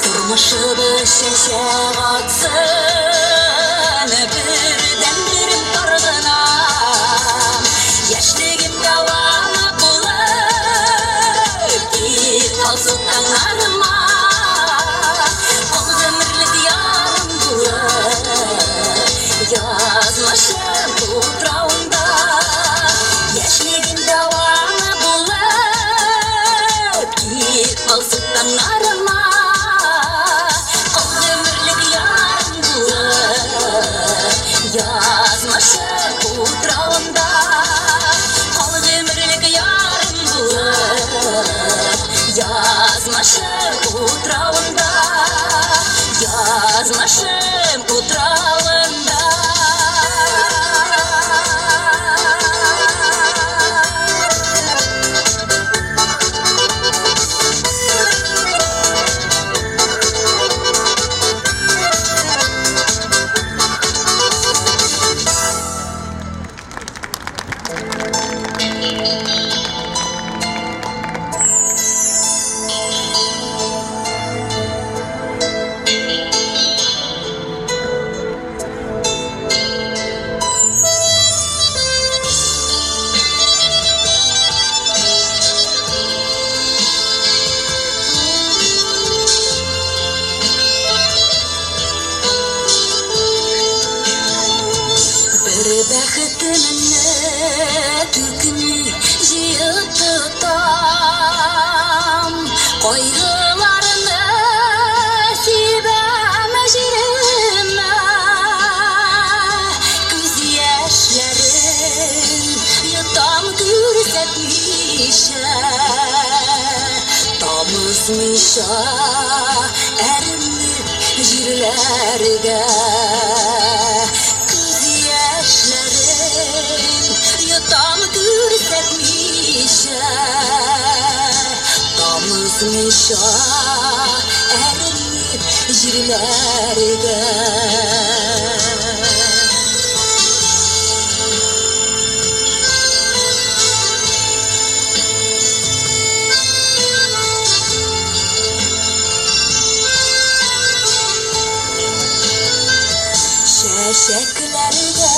Speaker 9: Turmuşumuz şeşer atsın, birden birim targınam, yaşligim davama bulup, git alsın anarıma, ol ömürlük yarım bulup, yazmışım utrağında, yaşligim davama bulup, git alsın anarıma. Yazmışım utrağında, kal ömürlük yarım bulup, yazmışım utrağında, yazmışım utrağında. Бәхетіміне түкіні жиып тұтам, қойғыларыны сүйбәм жеріме, көз яшьләрін ютам күрсәтмейші, тамызмыйша әрімнің жерләрге. Yutam görsetmişe, tamızmışa erinip jirlerge. Şeşeklerge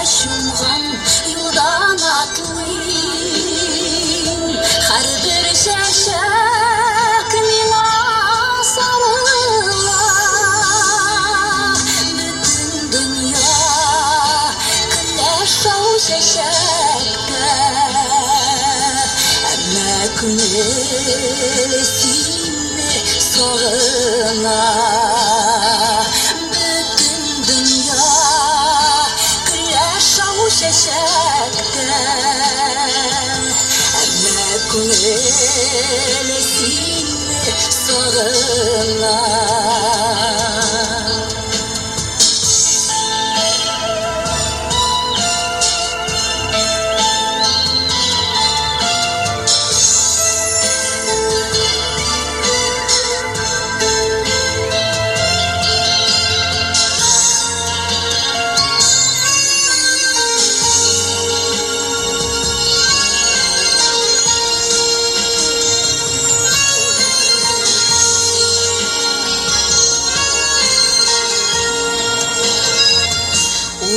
Speaker 9: şumgan yoldan atlayım, her bir şeşek mina sarıla. Bütün dünya kıleşav şeşekte, emme künesinle sağına. Şeşekte, emme künelesinle sağına.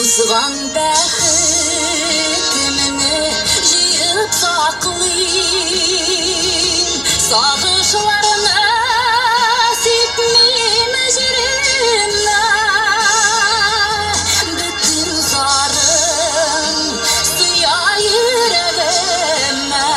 Speaker 9: Узган бәхетіміне жиып сақлайым, сағышыларына сепмейм жеріне. Бүтін зарым сұя жүрегіме,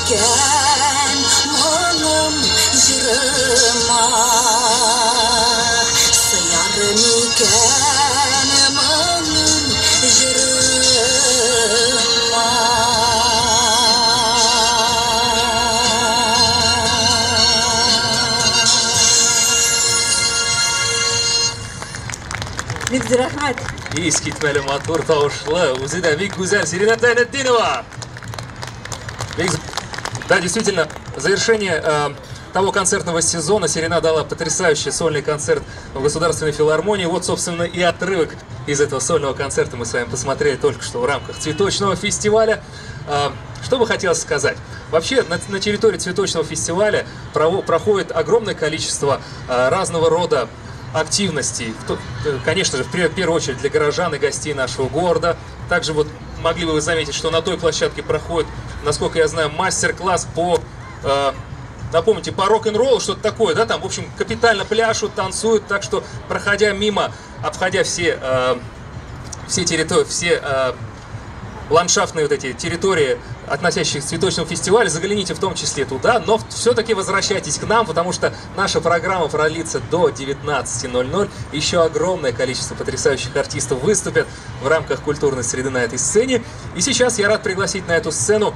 Speaker 9: икән моның җырыма, сыяр микән моның җырыма.
Speaker 7: Бик рәхмәт.
Speaker 5: Искитмәле матур тавышлы, үзе дә бик гүзәл Серина Тайнетдинова. Да, действительно, в завершение того концертного сезона Серина дала потрясающий сольный концерт в Государственной филармонии. Вот, собственно, и отрывок из этого сольного концерта мы с вами посмотрели только что в рамках цветочного фестиваля. Что бы хотелось сказать? Вообще, на территории цветочного фестиваля проходит огромное количество разного рода активностей. Конечно же, в первую очередь для горожан и гостей нашего города. Также вот могли бы вы заметить, что на той площадке проходит, насколько я знаю, мастер-класс по, напомните, по рок-н-роллу, что-то такое, да, там, в общем, капитально пляшут, танцуют, так что, проходя мимо, обходя все территории, все ландшафтные вот эти территории, относящиеся к цветочному фестивалю, загляните в том числе туда, но все-таки возвращайтесь к нам, потому что наша программа продлится до 19:00. Еще огромное количество потрясающих артистов выступят в рамках культурной среды на этой сцене. И сейчас я рад пригласить на эту сцену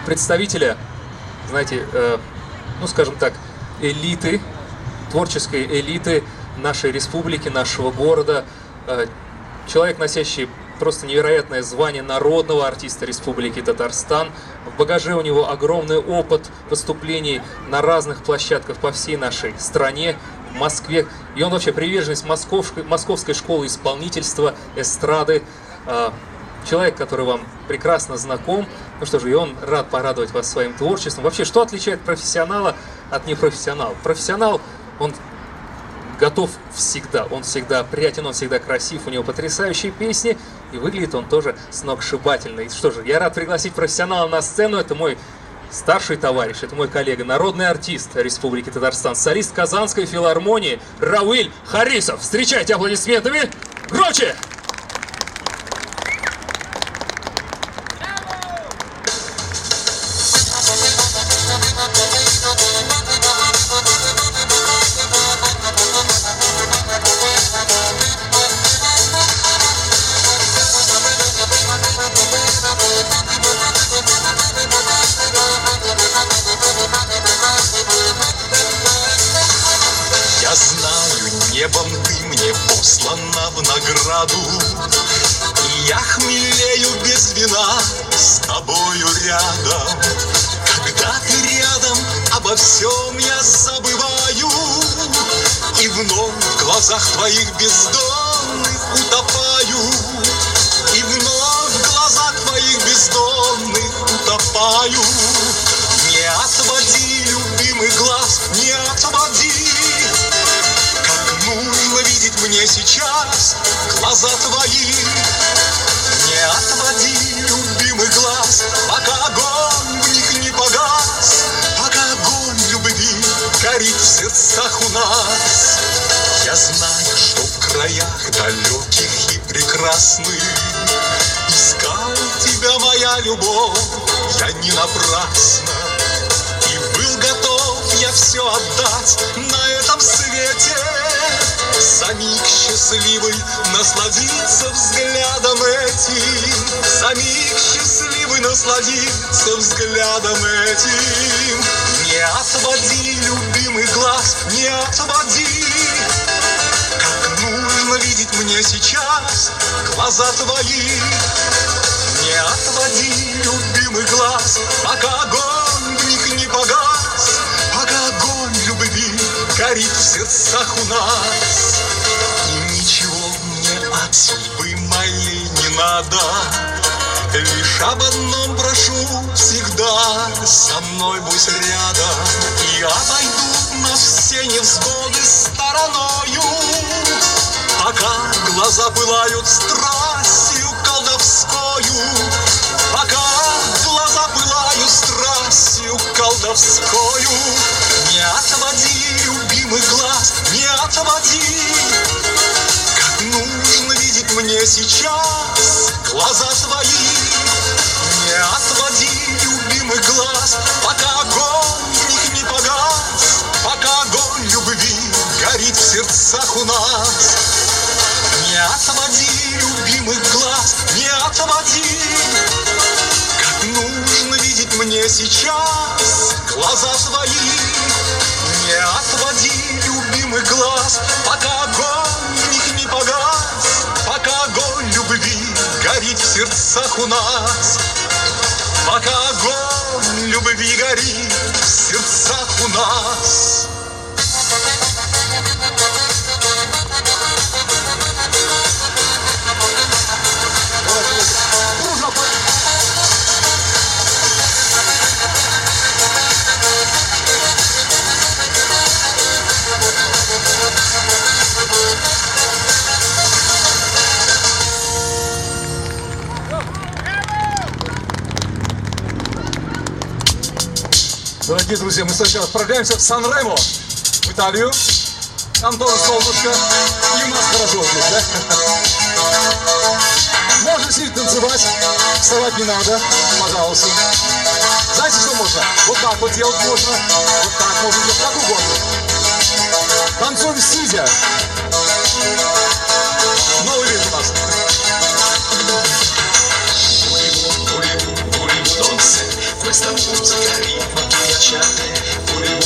Speaker 5: представителя, знаете, ну скажем так, элиты, творческой элиты нашей республики, нашего города, человек, носящий просто невероятное звание народного артиста Республики Татарстан. В багаже у него огромный опыт выступлений на разных площадках по всей нашей стране, в Москве. И он вообще приверженец Московской школы исполнительства, эстрады. Человек, который вам прекрасно знаком. Ну что же, и он рад порадовать вас своим творчеством. Вообще, что отличает профессионала от непрофессионала? Профессионал, он готов всегда, он всегда приятен, он всегда красив, у него потрясающие песни, и выглядит он тоже сногсшибательно. И что же, я рад пригласить профессионала на сцену, это мой старший товарищ, это мой коллега, народный артист Республики Татарстан, солист Казанской филармонии Рауиль Харисов. Встречайте аплодисментами, громче!
Speaker 6: Я знаю, небом ты мне послана в награду, и я хмелею без вина с тобою рядом. Когда ты рядом, обо всем я забываю, и вновь в глазах твоих бездонных утопаю, и вновь в глазах твоих бездонных утопаю. Не отводи, любимый глаз, не отводи. Нужно видеть мне сейчас глаза твои. Не отводи, любимый глаз, пока огонь в них не погас, пока огонь любви горит в сердцах у нас. Я знаю, что в краях далеких и прекрасных искал тебя, моя любовь, я не напрасно. И был готов я все отдать на этом свете, за миг счастливый насладиться взглядом этим, за миг счастливый насладиться взглядом этим. Не отводи, любимый глаз, не отводи. Как нужно видеть мне сейчас глаза твои. Не отводи, любимый глаз, пока огонь в них не погас, пока огонь любви горит в сердцах у нас. И ничего мне от судьбы моей не надо, лишь об одном прошу всегда, со мной будь рядом. И обойдут нас все невзгоды стороною, пока глаза пылают страстью колдовскою, пока глаза пылают страстью колдовскою. Не отводи, любимый глаз, не отводи. Как нужно видеть мне сейчас глаза твои. Не отводи, глаз, пока огонь в них не погас, пока огонь любви горит в сердцах у нас. Не отводи любимых глаз, не отводи, как нужно видеть мне сейчас глаза твои. Не отводи любимых глаз, пока огонь в них не погас, пока огонь любви горит в сердцах у нас. Пока огонь любви горит в сердцах у нас.
Speaker 10: Дорогие друзья, мы сначала отправляемся в Сан-Ремо, в Италию. Там тоже солнышко, и у нас хорошо здесь, да? Можно сидеть танцевать, вставать не надо, пожалуйста. Знаете, что можно? Вот так вот делать можно, вот так можно делать, как угодно. Танцуем сидя. Новый вид у нас.
Speaker 6: Questa musica ritmo che piace, volevo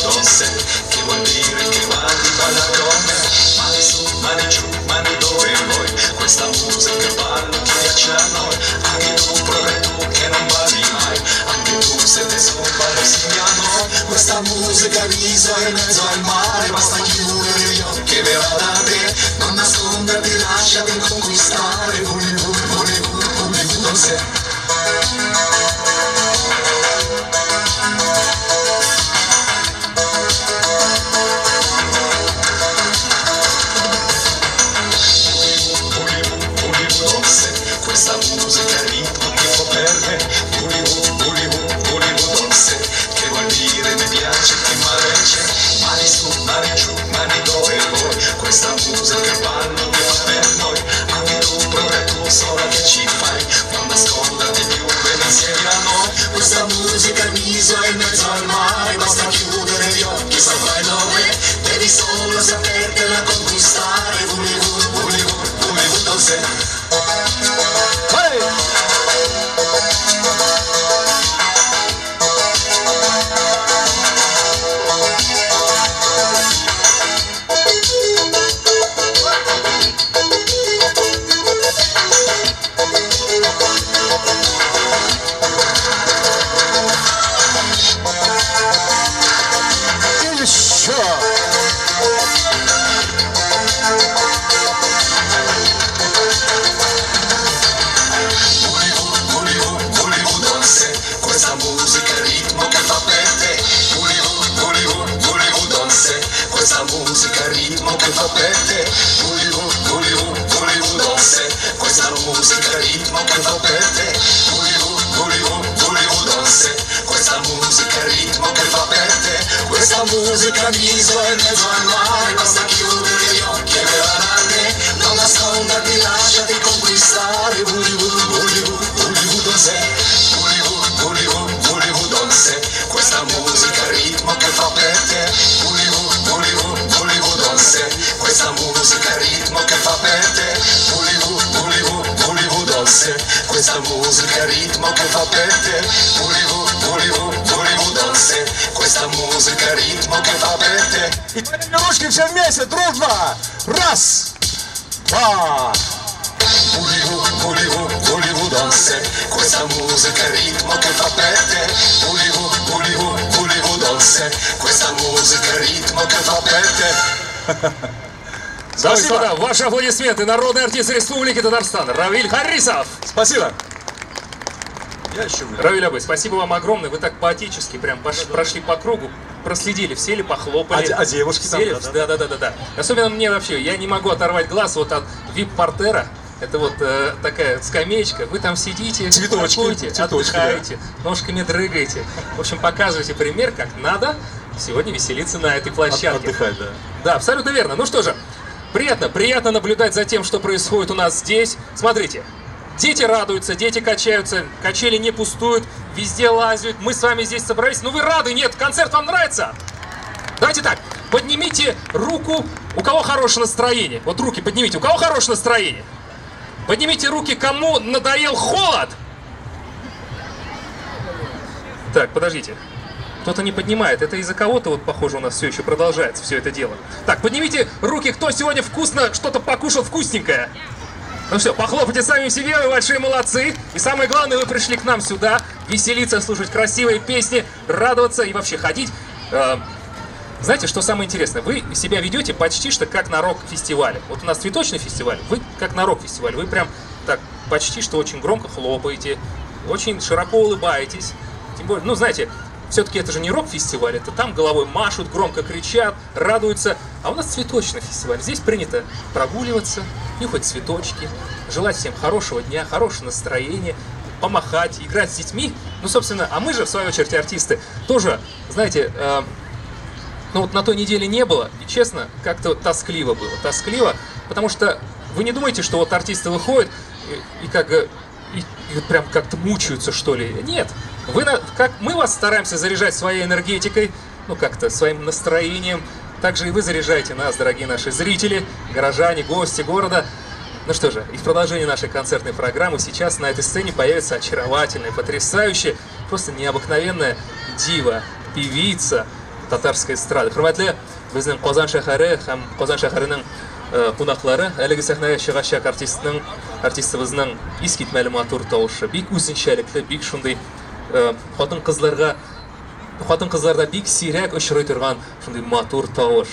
Speaker 6: donne, che vuol dire che vai balla con me, mani su, mani giù, mani dove vuoi, questa musica ballo che piace a noi, anche tu prove tu che non balli mai, anche tu se te su ballo insieme a noi, questa musica riso in mezzo al mare, basta chiudere gli occhi e verrà da te, non nasconderti, lasciati conquistare, volevo donne. Questa musica ritmo che fa per me, volevo danze, che vuol dire mi piace, che m'arregge, mani su, mani giù, mani dove vuoi, questa musica ballo che fa per noi, anche tu prove tu sola che ci fai, non nasconderti più, vieni insieme a noi, questa musica riso in mezzo al mare, basta chiudere gli occhi, saprai dove, devi solo sapertela conquistare, volevo danze. Questa musica ritmo che fa per te, volevo danze, questa musica ritmo che fa per te, volevo danze, questa musica ritmo che fa per te, volevo danze, questa musica ritmo che fa per te, questa musica riso in mezzo al mare, basta chiudere gli occhi e verrà da te, non nasconderti, lasciati conquistare, volevo danze. Volevo danze, questa musica ritmo che fa per te, volevo danze, questa musica ritmo che fa per te, volevo danze, questa musica ritmo che fa per te, volevo danze, questa musica ritmo che fa per te.
Speaker 10: И теперь ручки все вместе, дружно! Раз, два.
Speaker 6: Volevo danze, questa musica ritmo che fa per te, volevo danze, questa musica ritmo che fa per te.
Speaker 5: Спасибо, да. Ваши аплодисменты. Народный артист Республики Татарстан Равиль Харисов.
Speaker 10: Спасибо. Я еще
Speaker 5: Равиль Абой, спасибо вам огромное. Вы так поэтически прям прошли по кругу, проследили, все ли похлопали.
Speaker 10: А девушки там?
Speaker 5: Да. Особенно мне вообще, я не могу оторвать глаз вот от вип-портера. Это вот такая скамеечка, вы там сидите,
Speaker 10: цветочки,
Speaker 5: отдыхаете,
Speaker 10: да.
Speaker 5: ножками дрыгаете. В общем, показывайте пример, как надо сегодня веселиться на этой площадке.
Speaker 10: Отдыхать, да.
Speaker 5: Да, абсолютно верно. Ну что же, приятно наблюдать за тем, что происходит у нас здесь. Смотрите, Дети радуются, дети качаются, качели не пустуют, везде лазят. Мы с вами здесь собрались. Ну вы рады? Нет, концерт вам нравится? Давайте так, поднимите руку, у кого хорошее настроение. Вот руки поднимите, у кого хорошее настроение? Поднимите руки, кому надоел холод. Так, подождите. Кто-то не поднимает. Это из-за кого-то, вот, похоже, у нас все еще продолжается все это дело. Так, поднимите руки, кто сегодня вкусно что-то покушал вкусненькое. Ну все, похлопайте сами себе, вы большие молодцы. И самое главное, вы пришли к нам сюда веселиться, слушать красивые песни, радоваться и вообще ходить. Знаете, что самое интересное? Вы себя ведете почти что как на рок-фестивале. Вот у нас цветочный фестиваль, вы как на рок-фестивале. Вы прям так почти что очень громко хлопаете, очень широко улыбаетесь. Тем более, ну знаете, все-таки это же не рок-фестиваль, это там головой машут, громко кричат, радуются. А у нас цветочный фестиваль. Здесь принято прогуливаться, нюхать цветочки, желать всем хорошего дня, хорошего настроения, помахать, играть с детьми. Ну, собственно, а мы же, в свою очередь, артисты, тоже, знаете, ну вот на той неделе не было, и честно, как-то тоскливо было. Тоскливо, потому что вы не думаете, что вот артисты выходят и как и прям как-то мучаются, что ли. Нет. Как мы вас стараемся заряжать своей энергетикой, ну как-то своим настроением. Также и вы заряжаете нас, дорогие наши зрители, горожане, гости города. Ну что же, и в продолжении нашей концертной программы сейчас на этой сцене появится очаровательная, потрясающая, просто необыкновенная дива, певица татарской эстрады. Хурматлы, безнең Казан шәһәре һәм Казан шәһәренең кунаклары, әлеге сәхнәгә чыгачак артистыбызның искитмәле матур тавышы, бик үзенчәлекле, бик шундый хатын-кызларда бик сирәк очрый торган шундый матур тавыш.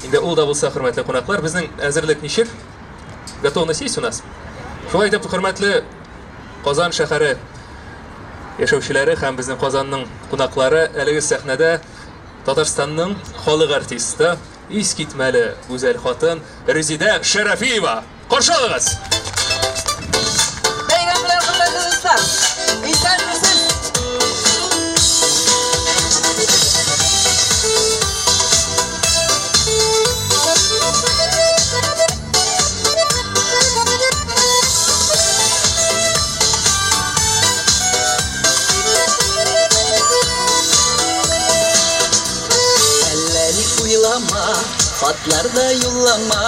Speaker 5: Инде ул да булса, хөрмәтле кунаклар, безнең әзерлек ничек? Готовность есть у нас? Шулай итеп, хөрмәтле Казан шәһәре яшәүчеләре һәм безнең Казанның кунаклары, әлеге сәхнәдә Татарстанның халык артисты, искитмәле гүзәл хатын Резидә Шәрәфиева. Каршы алыгыз!
Speaker 11: Бәйрәм белән хөрмәтле дуслар! Исәнмесез!
Speaker 12: Hatlarda yollama,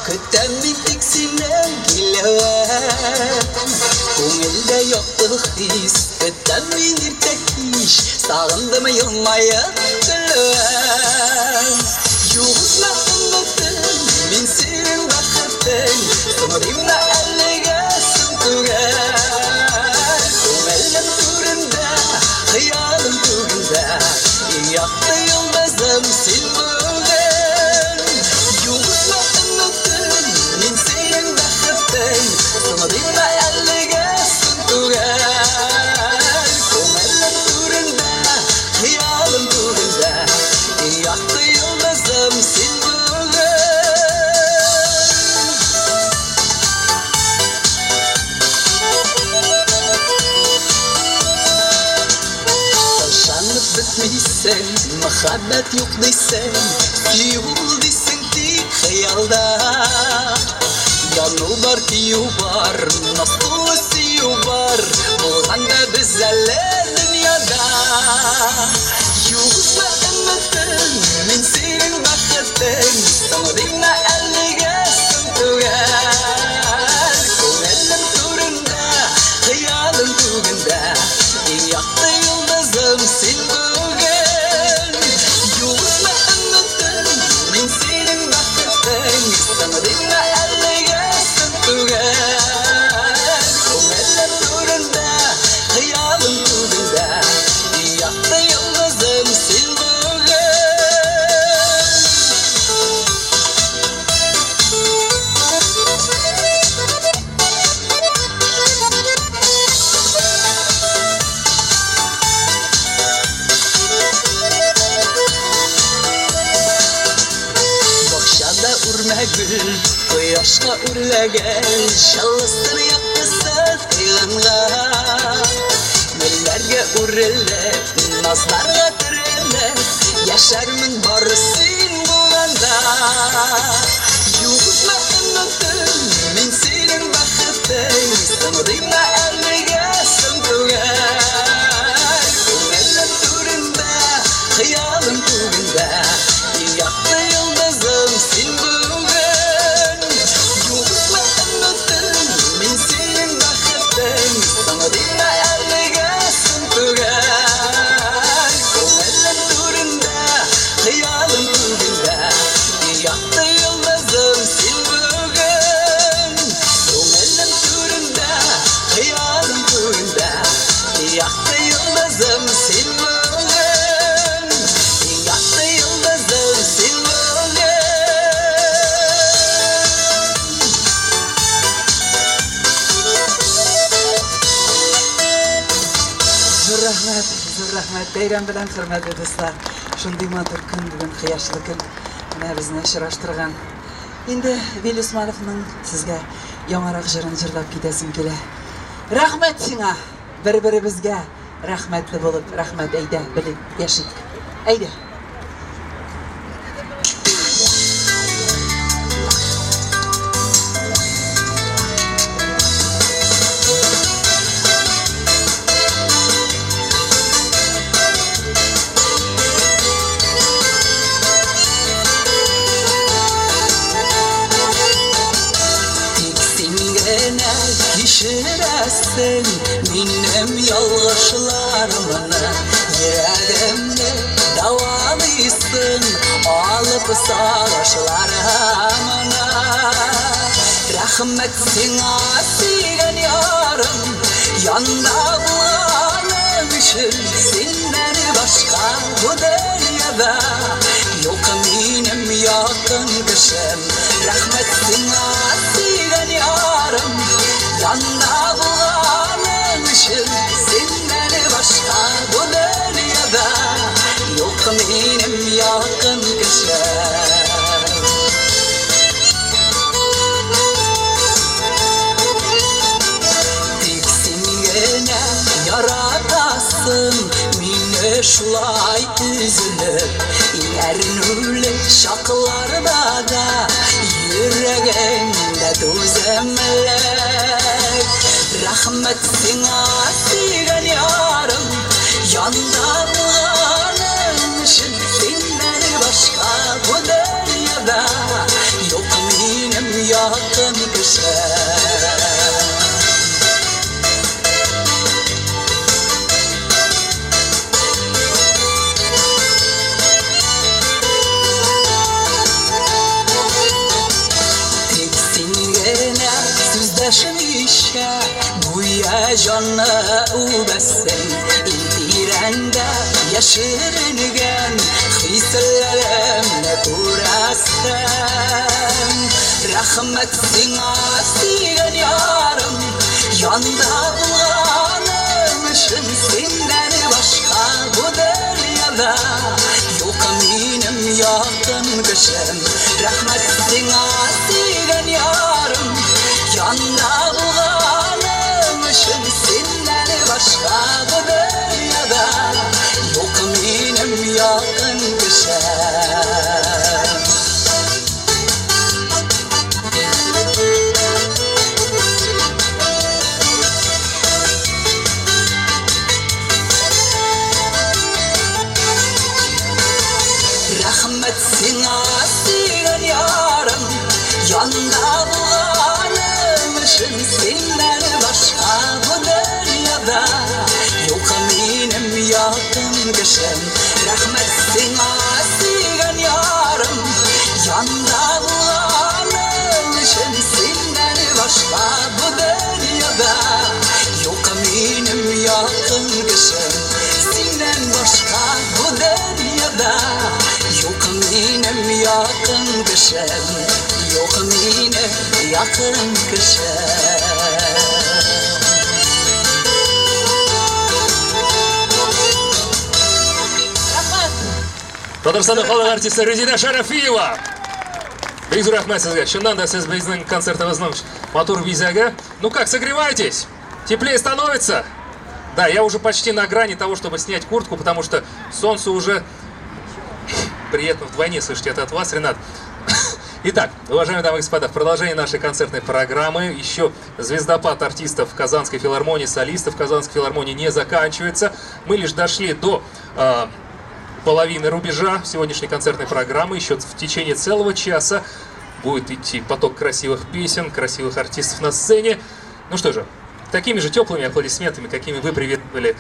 Speaker 12: kütem min tek sinen gelen. Ko'ngilda yo'qdir his, kütem min tek ish, sağındım yılmayıp gülüm. Yuğuzla unuttum, min senin bakıttın, sonrimla ellige süntügen. Ko'ngildim turunda, hıyalım turunda, yaktı yıldızım sil Muhabbet yok desen, yol desen tek hayalda. Yanı var ki var, nasıl siyo var, olanda bizler dünyada. Yolda anlatın, min senin bakıttın, sanırımla ellige süntügen. Ko'nglim turunda, hayalim tugunda, yaktı yıldızım sen bugün. Yolda anlatın, min senin bakıttın, sanırımla ellige süntügen. Ko'nglim turunda, hayalim tugunda, yaktı yıldızım sen bugün. Gül, quyoshga urlagan shallasini yoqsa yig'inga. Gullarga urilib, nozlarga tirilib, yasharmin borisin bo'lganda. Yuğuzma unutdim, men sening baxting, sandim
Speaker 11: Rahmat bayram bilan hurmatli do'stlar. Shunday motor kun bugun quyoshli kun. Mana bizni uchrashtirgan. Endi Veli Usmonovning sizga yangroq jirini jirlab ketasim kelar. Rahmat senga. Bir-birimizga rahmatli bo'lib, rahmat ayda bilib yashaydik. Ayda.
Speaker 12: Kişiresin benim yalğışlarımını yüreğimde davalısın alıp savaşlarımını rahmet sana sigen yarım yanda bulanım için senden başka bu dünyada yok benim yakın kışım rahmet sana sigen yarım yanda bulanmışım senden başka bu dünyada yok benim yakın kişim. Tiksin gene yaratasın mine şulay üzülüp yerin öyle şaklarda da yüreğimde düzemler rahmet sana sigen yarım yanda bulanmışım senden başka bu dünyada yok benim yakın kişim. Yaşmışa güya canlı ubesin İndirende yaşırıngen Hislerimle kurasın Rahmet sana sigen yarım Yanda bulanmışım senden başka bu dünyada yok benim yakın kışım Rahmet sana sigen yarım yanda bulanmışım senden başka bu dünyada yok benim yakın kışım. Rahmet sana sigen yarım yanda bulanmışım senden başka bu dünyada yok benim yakın kışım rahmet sana sigen yarım yanda bulanmışım senden başka bu dünyada yok benim yakın kışım senden başka bu dünyada yok benim yakın kışım yok benim yakın kışım.
Speaker 5: Татарстандық халық артисі Резина Шарафиева. Бейзу рахмет сізге. Шыннан да сіз біздің концертіміздің мотор визягі. Ну как, согреваетесь? Теплее становится? Да, я уже почти на грани того, чтобы снять куртку, потому что солнце уже... Приятно вдвойне слышать это от вас, Ренат. Итак, уважаемые дамы и господа, в продолжении нашей концертной программы еще звездопад артистов Казанской филармонии, солистов Казанской филармонии не заканчивается. Мы лишь дошли до половины рубежа сегодняшней концертной программы. Еще в течение целого часа будет идти поток красивых песен, красивых артистов на сцене. Ну что же, такими же теплыми аплодисментами, какими вы приветствовали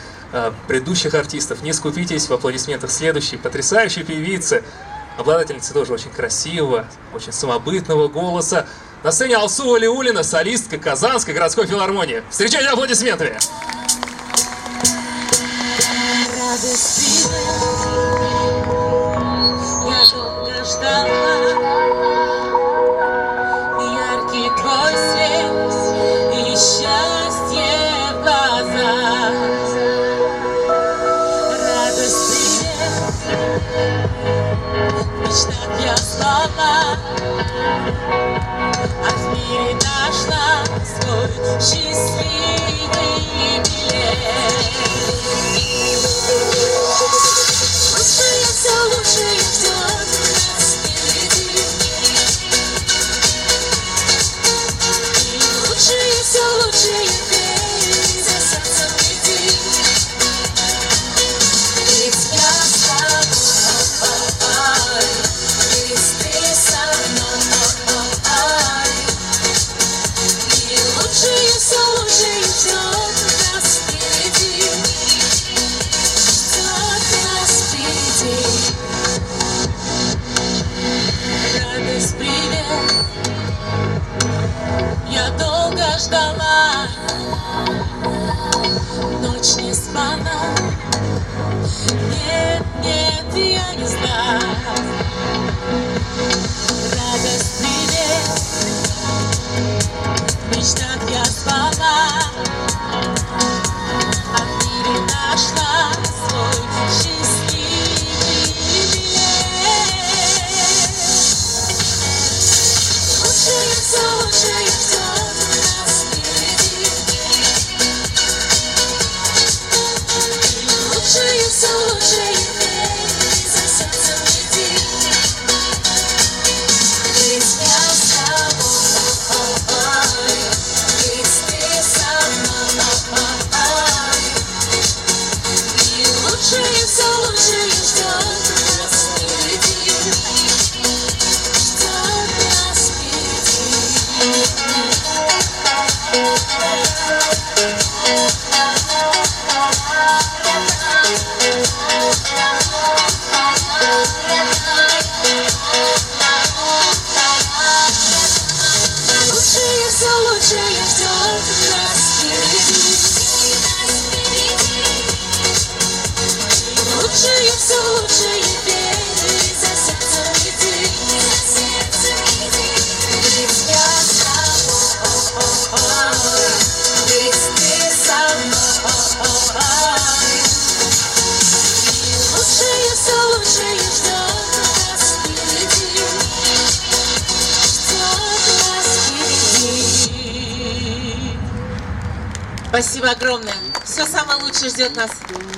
Speaker 5: предыдущих артистов, не скупитесь в аплодисментах следующей потрясающей певицы, обладательницы тоже очень красивого, очень самобытного голоса. На сцене Алсу Валиуллина, солистка Казанской городской филармонии. Встречайте аплодисментами!
Speaker 9: Я долго ждала яркий твой свет и счастье в глазах. ждала, а в мире нашла свой счастливый билет. Лучшее, все лучшее ждет нас впереди. И лучшее, все лучшее впереди, за сердцем иди. Ведь я с тобой, ведь ты со мной. И лучшее, все лучшее ждет нас впереди. Радость, привет. Я долго ждала, ночь не спала. Нет, нет, я не знаю. Радость, привет. В мечтах я спала, а в мире нашла свой счастливый билет. Лучшее, все лучшее ждет нас впереди. Лучшее, все лучшее впереди, за сердцем иди. Ведь я с тобой, ведь ты со мной. И лучшее, все лучшее ждет нас впереди. Ждет нас впереди. Лучшее, все лучшее ждет нас впереди. Лучшее, все лучшее впереди, за сердцем иди. Ведь я с тобой, ведь ты со мной. И лучшее, все лучшее ждет нас впереди. Ждет нас впереди.
Speaker 13: Спасибо огромное. Все самое лучшее ждет нас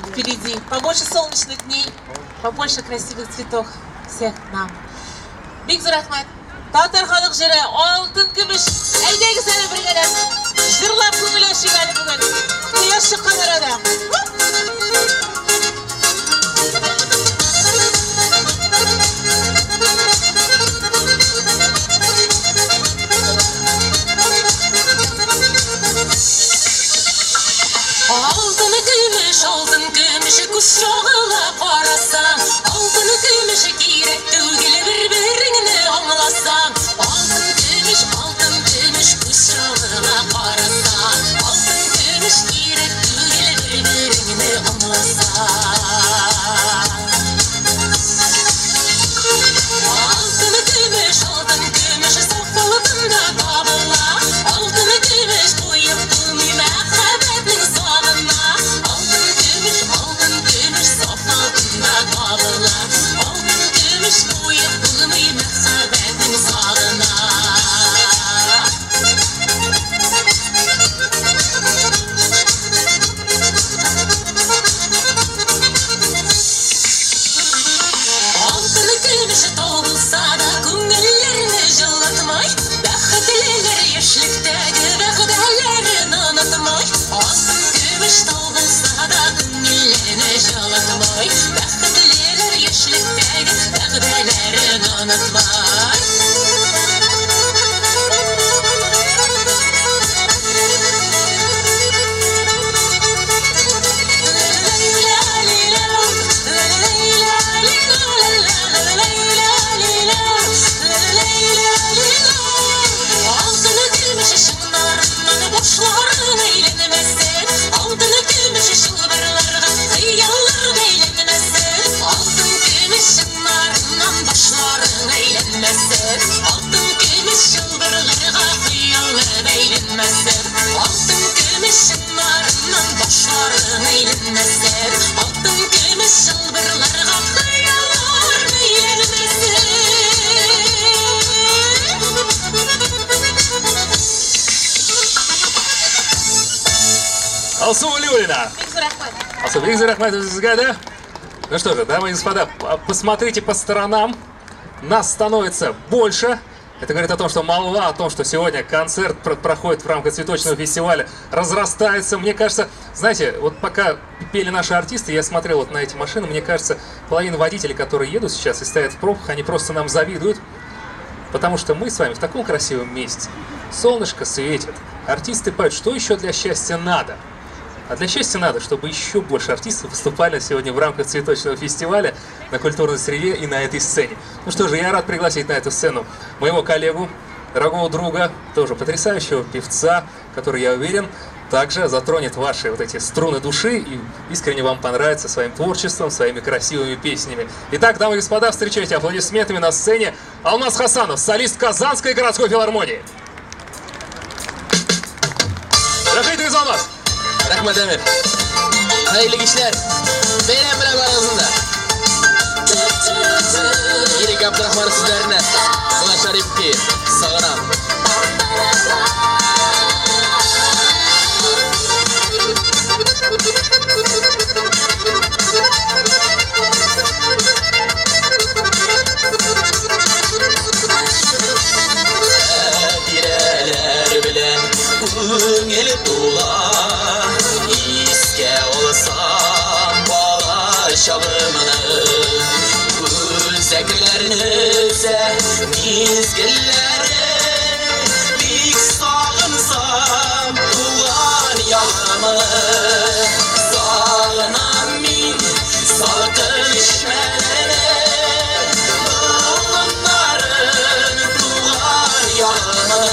Speaker 13: впереди. Побольше солнечных дней, побольше красивых цветов всех нам. Бик зор рахмат. Татар халық жері алтын күміс. Әйдегі сәлем біргелер. Жырлап көңіл ашып әлі бүгін. Құяш шыққан арада.
Speaker 9: Алтын күміш күз жоғыла қарасаң, алтын күміш керек төгілі бір-біріңді аңласаң. Алтын күміш күз жоғыла қарасаң, алтын күміш керек төгілі бір-біріңді аңласаң. Алтын күміш сапалығында табыла, алтын күміш қойып қылмай махаббатның сағына. Алтын күміш сапалығында табыла, алтын күміш қойып қылмай махаббатның сағына. Алтын күміш табылса да көңілдерді жылатмай, бақыттылар ешліктегі бақыттыларын ұнатмай. Алтын күміш табылса да көңілдерді жылатмай, бақыттылар ешліктегі бақыттыларын ұнатмай. Алтын күміш шыңдарынан бошларын eyленмесін, алтын күміш шылбырларға қиялар бейленмесін. Алтын күміш шыңдарынан бошларын eyленмесін, алтын күміш шылбырларға қиялар бейленмесін. Алтын күміш шыңдарынан бошларын eyленмесін, алтын күміш шылбырларға қиялар бейленмесін.
Speaker 5: Алсу Люлина. Алсу, Виктор Ахматов, да? Ну что же, дамы и господа, посмотрите по сторонам. Нас становится больше. Это говорит о том, что молва о том, что сегодня концерт проходит в рамках цветочного фестиваля, разрастается. Мне кажется, знаете, вот пока пели наши артисты, я смотрел вот на эти машины, мне кажется, половина водителей, которые едут сейчас и стоят в пробках, они просто нам завидуют. Потому что мы с вами в таком красивом месте. Солнышко светит, артисты поют, что еще для счастья надо? А для счастья надо, чтобы еще больше артистов выступали сегодня в рамках цветочного фестиваля на культурной среде и на этой сцене. Ну что же, я рад пригласить на эту сцену моего коллегу, дорогого друга, тоже потрясающего певца, который, я уверен, также затронет ваши вот эти струны души и искренне вам понравится своим творчеством, своими красивыми песнями. Итак, дамы и господа, встречайте аплодисментами на сцене Алмаз Хасанов, солист Казанской городской филармонии. Рахмет, Алмаз!
Speaker 14: Rahmat Emir. Hayırlı işler. Benim bile var ağzında. Yirik Abdurrahman sizlerine. Ulan Şarif ki. Sağına. Direler bilen Ungeli tuğla İske olsam bağlar şalımını Gülzeklerinize mizgilleri Bik sağınsam tuğan yağımı Sağına min salkın işmeleri Bunların tuğan yağımı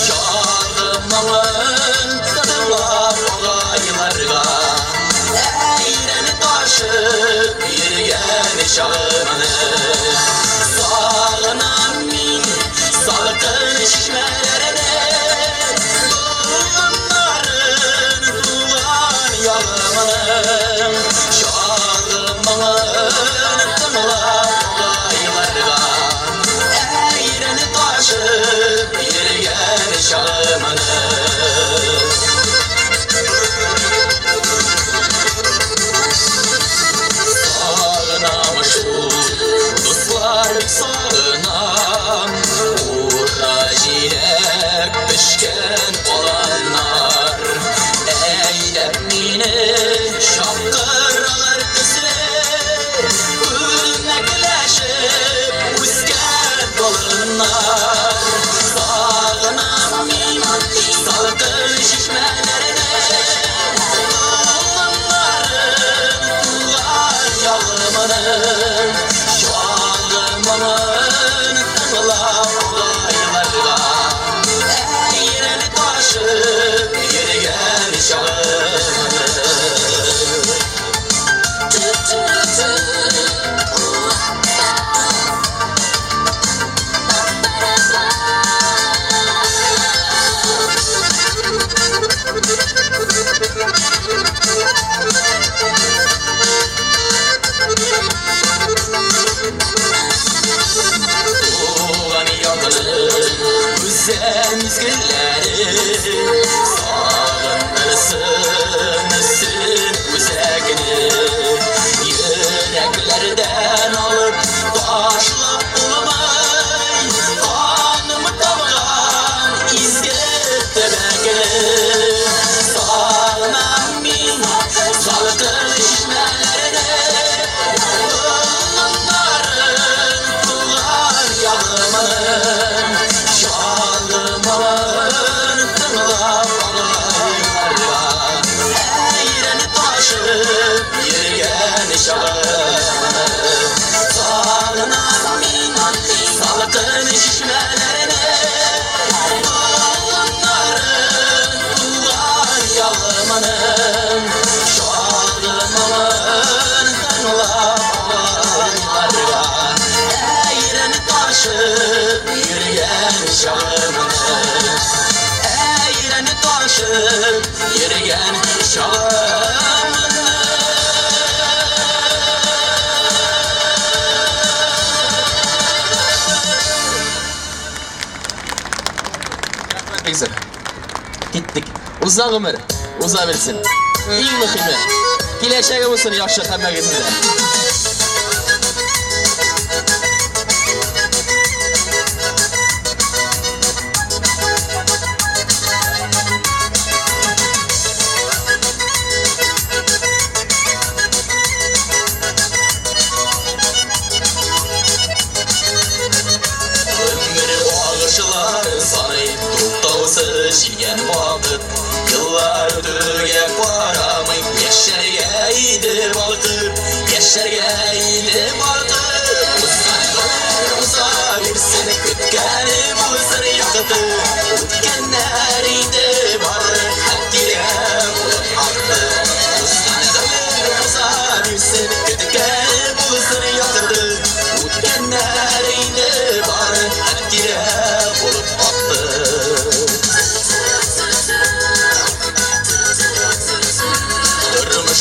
Speaker 14: Şalımın tadılap olaylarga Eğreni taşıp yürüyen şalımını Sağına min salkın işmelerine Bunların tuğan yağımını Şalımın tadılap olaylarga Eğreni taşıp yürüyen şalımını Dostlar sağınam Uğra jirek pişken olanlar Eylep mini şapkıralar kızı Ürnekleşip üsken dolunlar Sağınam min salkın şişmelerine Olanların tuğan yağımını Şalımın tıngılap olaylarga Eğreni taşıp yürüyen şalımını Tuğan yağılır güzel mizgilleri Sağınırsın üstün güzelgini Yüreklerden alıp taşlap bulmay Kanımı tavgan izgetti bekini Sağına min salkın işmelerine Bunların tuğan yağımın Şalımın tınlap olaylarga Eğreni taşıp yürüyen şalımını Sağına min salkın işmelerine Bunların tuğan yağımının Şalımın tınlap olaylarga Eğreni taşıp yürüyen şalımını Eğreni taşıp yürüyen şalımını Güzel. Gittik. Uzun ömür. uzabilsin. Eng muhimi, kelajagi bo'lsin yoshlar hammagizda. Şigen vakit yıllar ötüge paramay Yaşarga iydi balkır Yaşarga iydi balkır Uza bir seni kütkenim uzar yakıtı Utkenler iydi bar Hakkire bulup aktı Uza bir seni kütkenim uzar yakıtı Utkenler iydi bar Hakkire bulup aktı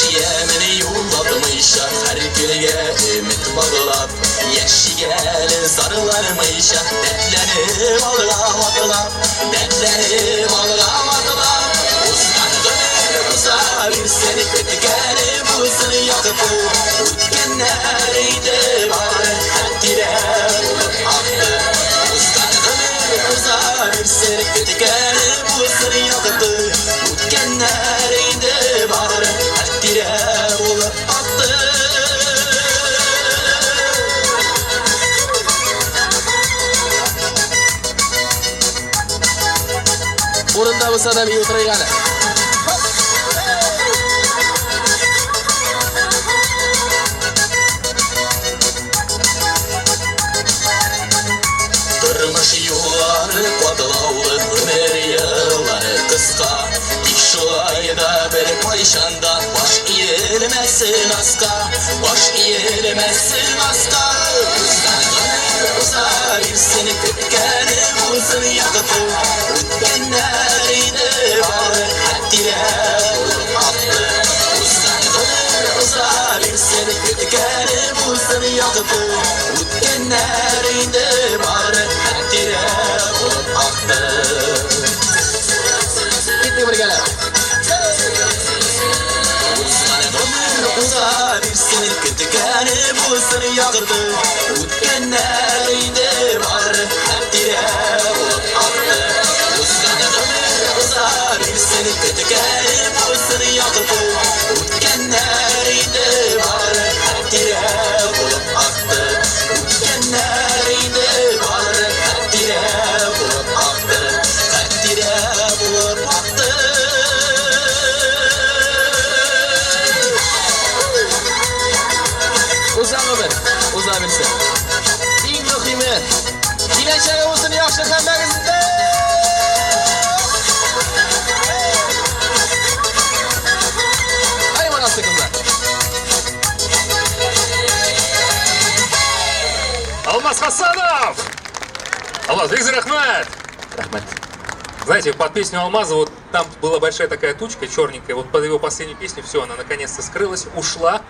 Speaker 14: Yemini yolladımışa her gülge ümit bağlap Yeşigeli sarılarmışa dertlenip ağlamadılar Dertlenip ağlamadılar Uzandır uza bir seni kötügenim uzun yakıtı Utkenleriydi var hakkire bulup aktı Uzandır uza bir seni kötügenim uzun yakıtı Utkenleriydi var hakkire bulup aktı Orunda mısın da bir oturayana Durmuş yolları kodlalı ömür yılları kıska Şu ayda bir payşanda baş eğilmesin aska Baş eğilmesin aska Uza bir seni kütkenim uzun yakıtı Utkenleriydi var hakkire bulup aktı Uza bir seni kütkenim uzun yakıtı Utkenleriydi var hakkire bulup aktı Gitti buraya Uza bir seni kütkenim uzun yakıtı Utkenleriydi var hakkire bulup aktı Uza bir seni kütkenim uzun yakıtı Utkenleriydi var hakkire bulup aktı Utkenleriydi var hakkire bulup aktı Hakkire bulup aktı Uzabilsin. Eng muhimi, kelajagi bo'lsin yoshlar hammagizda. Ay mana sekunlar.
Speaker 5: Алмаз Хасанов! Алмаз, Виктор Ахмед! Знаете, под песню Алмаза, вот там была большая такая тучка, черненькая, вот под его последнюю песню все, она наконец-то скрылась, ушла.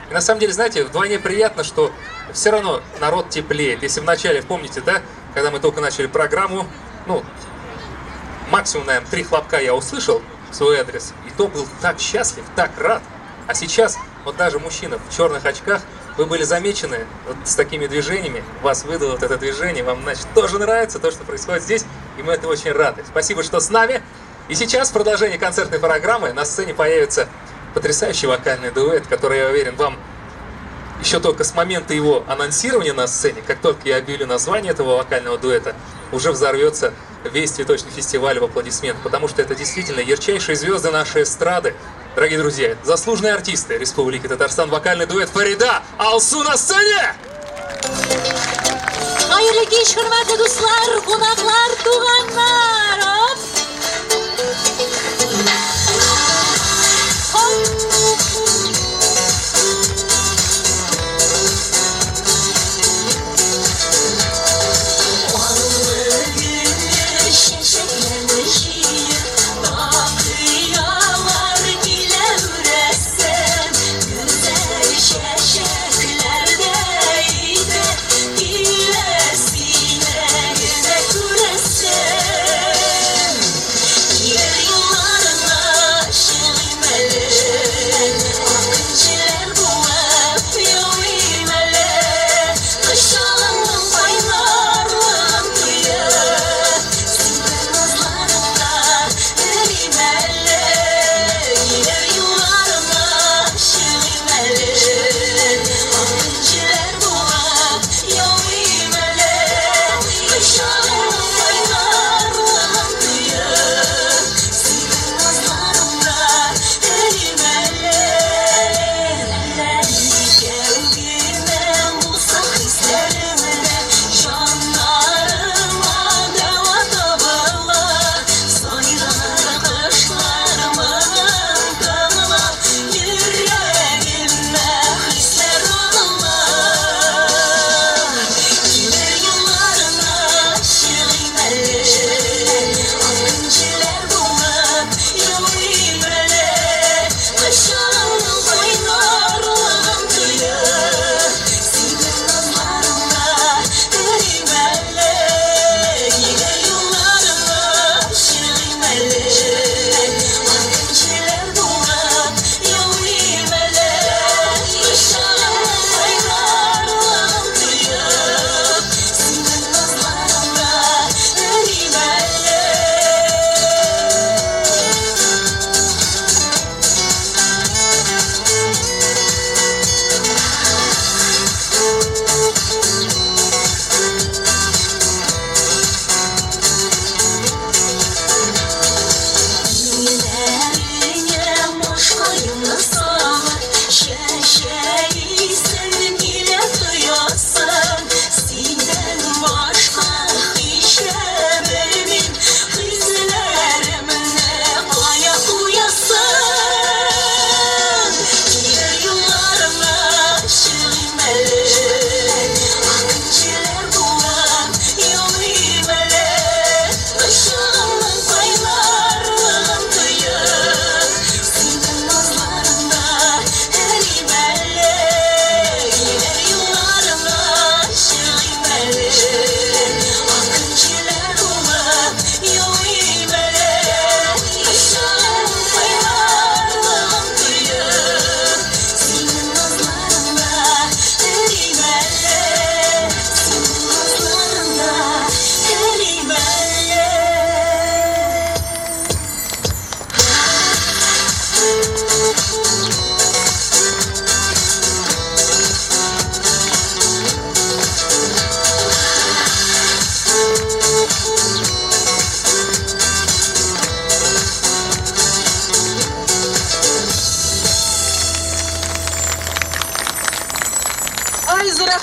Speaker 5: И на самом деле, знаете, вдвойне приятно, что все равно народ теплеет. Если вначале, помните, да, когда мы только начали программу, ну, максимум, наверное, 3 хлопка я услышал в свой адрес, и то был так счастлив, так рад. А сейчас, вот даже мужчина в черных очках, вы были замечены вот с такими движениями, вас выдало вот это движение, вам, значит, тоже нравится то, что происходит здесь, и мы этому очень рады. Спасибо, что с нами. И сейчас, в продолжении концертной программы, на сцене появится потрясающий вокальный дуэт, который, я уверен, вам еще только с момента его анонсирования на сцене, как только я объявлю название этого вокального дуэта, уже взорвется весь цветочный фестиваль в аплодисментах, потому что это действительно ярчайшие звезды нашей эстрады. Дорогие друзья, заслуженные артисты Республики Татарстан, вокальный дуэт Фарида Алсу на сцене!
Speaker 9: Hayırlı geç hürmetli dostlar, konaklar, tuğanlar.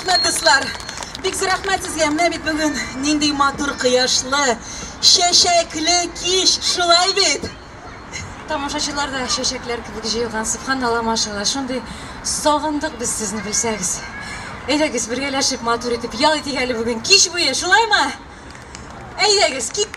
Speaker 11: Rahmat do'stlar. Bek rahmat sizga. Mana bit bugun nendek motor quyoshli, shashakli kish, shulay bit.
Speaker 7: Tomoshachilarda shashaklar kabi jiyilgan subhanalloh mashallah. Shunday sog'indik biz sizni bilsangiz. Aydagiz birgalashib motor etib yol etigali bugun kish bo'yi, shulaymi? Aydagiz kit.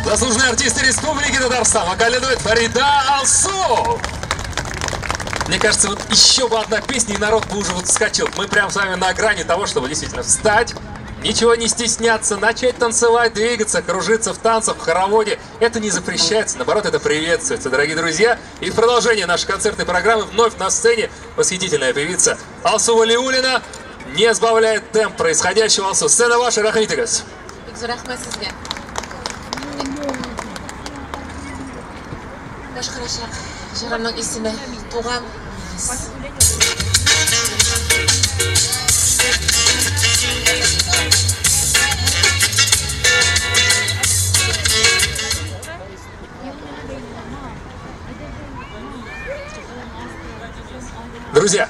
Speaker 5: Заслуженные артисты Республики Татарстан, вокальный дуэт Фарида Алсу. Мне кажется, вот еще бы одна песня, и народ бы уже вот вскочил. Мы прям с вами на грани того, чтобы действительно встать, ничего не стесняться, начать танцевать, двигаться, кружиться в танцах, в хороводе. Это не запрещается, наоборот, это приветствуется, дорогие друзья. И в продолжение нашей концертной программы вновь на сцене восхитительная певица Алсу Валиуллина не сбавляет темп происходящего. Алсу, сцена ваша, рахмитигас.
Speaker 13: Башқарашақ жарамның есімі туған
Speaker 5: Друзья,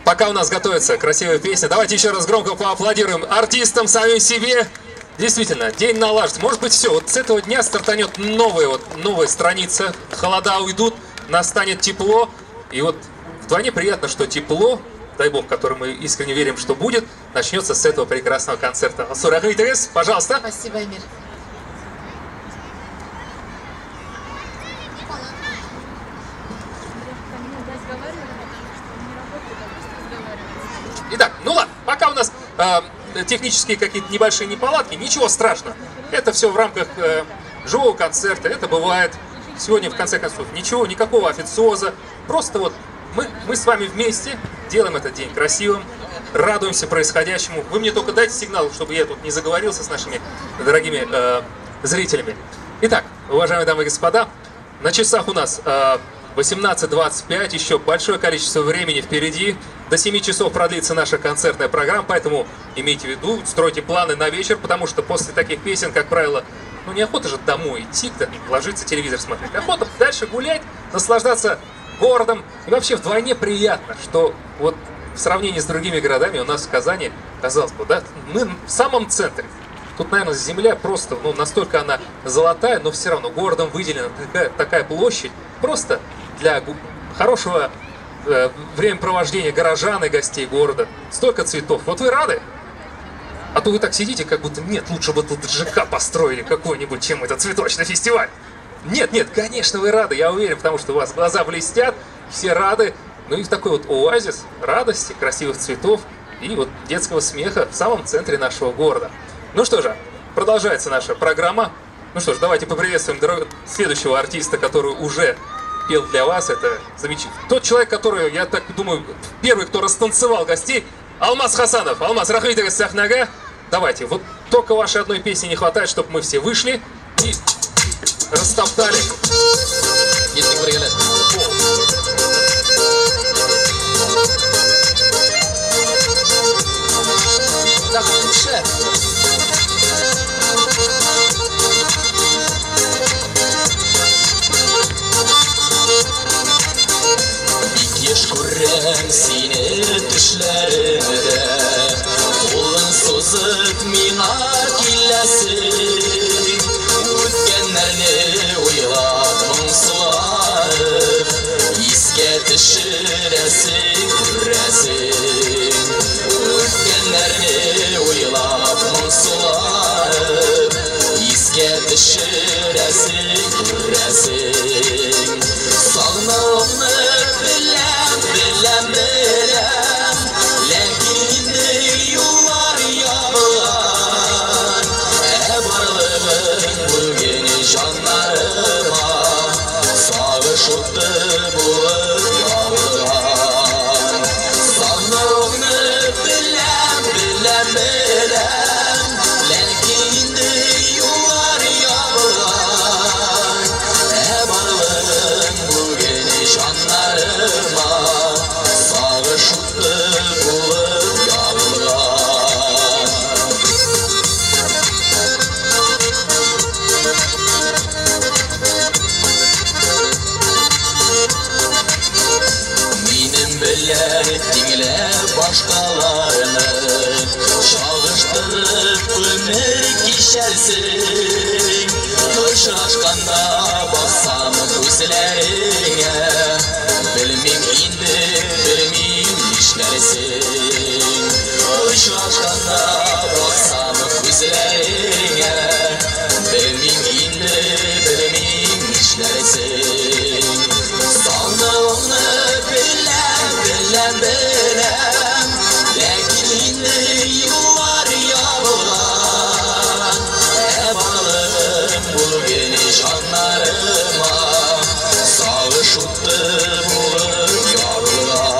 Speaker 5: Пока у нас готовится красивая песня, давайте еще раз громко поаплодируем артистам, самим себе. Действительно, день налажен. Может быть, все. Вот с этого дня стартанет новая страница. Холода уйдут, настанет тепло. И вот вдвойне приятно, что тепло, дай бог, который мы искренне верим, что будет, начнется с этого прекрасного концерта. Сурахи Терес, пожалуйста.
Speaker 13: Спасибо, Эмир.
Speaker 5: Итак, ну ладно, пока у нас технические какие-то небольшие неполадки, ничего страшного. Это все в рамках живого концерта, это бывает. Сегодня, в конце концов, ничего, никакого официоза. Просто вот мы с вами вместе делаем этот день красивым, радуемся происходящему. Вы мне только дайте сигнал, чтобы я тут не заговорился с нашими дорогими зрителями. Итак, уважаемые дамы и господа, на часах у нас 18:25, еще большое количество времени впереди. До 7 часов продлится наша концертная программа, поэтому имейте в виду, стройте планы на вечер, потому что после таких песен, как правило, ну неохота же домой идти, ложиться телевизор смотреть. Охота дальше гулять, наслаждаться городом. И вообще вдвойне приятно, что вот в сравнении с другими городами у нас в Казани, казалось бы, да, мы в самом центре. Тут, наверное, земля просто, ну, настолько она золотая, но все равно городом выделена такая площадь. Просто для хорошего времяпровождения горожан и гостей города. Столько цветов. Вот вы рады? А то вы так сидите, как будто нет, лучше бы тут ЖК построили какой-нибудь, чем этот цветочный фестиваль. Нет, конечно, вы рады, я уверен, потому что у вас глаза блестят, все рады. Ну и такой вот оазис радости, красивых цветов и вот детского смеха в самом центре нашего города. Ну что же, продолжается наша программа. Ну что ж, давайте поприветствуем следующего артиста, который уже пел для вас. Это замечательно. Тот человек, который, я так думаю, первый, кто растанцевал гостей, Алмаз Хасанов. Алмаз, рахмет сахнага. Давайте, вот только вашей одной песни не хватает, чтобы мы все вышли и растоптали.
Speaker 14: Так, лучше.
Speaker 12: Yeşkurren seni düşlerimde Kolun sozuk mina kilesin Ötkenlerini uylap mınsılarıp İske düşüresin küresin Ötkenlerini uylap mınsılarıp İske düşüresin küresin Sağnağını bilem Lakin yollar yalan Varlığın bugün canlarıma Sağışıktı bulup yağlan Sağnağını bilem Lakin yollar yalan Varlığın bugün canlarıma Sağışıktı bulup yağlan Benim bilen dinle başkalarını Çağıştırıp ömür geçersin Kışraşkanda bassam gözlerine Bilmem indi, bilmem işlersin Kışraşkanda bassam gözlerine Bilmem indi, bilmem işlersin Sandığını bilem Lakin yollar yalan Varlığım bugün canlarıma Sağışıktı bulup yağlan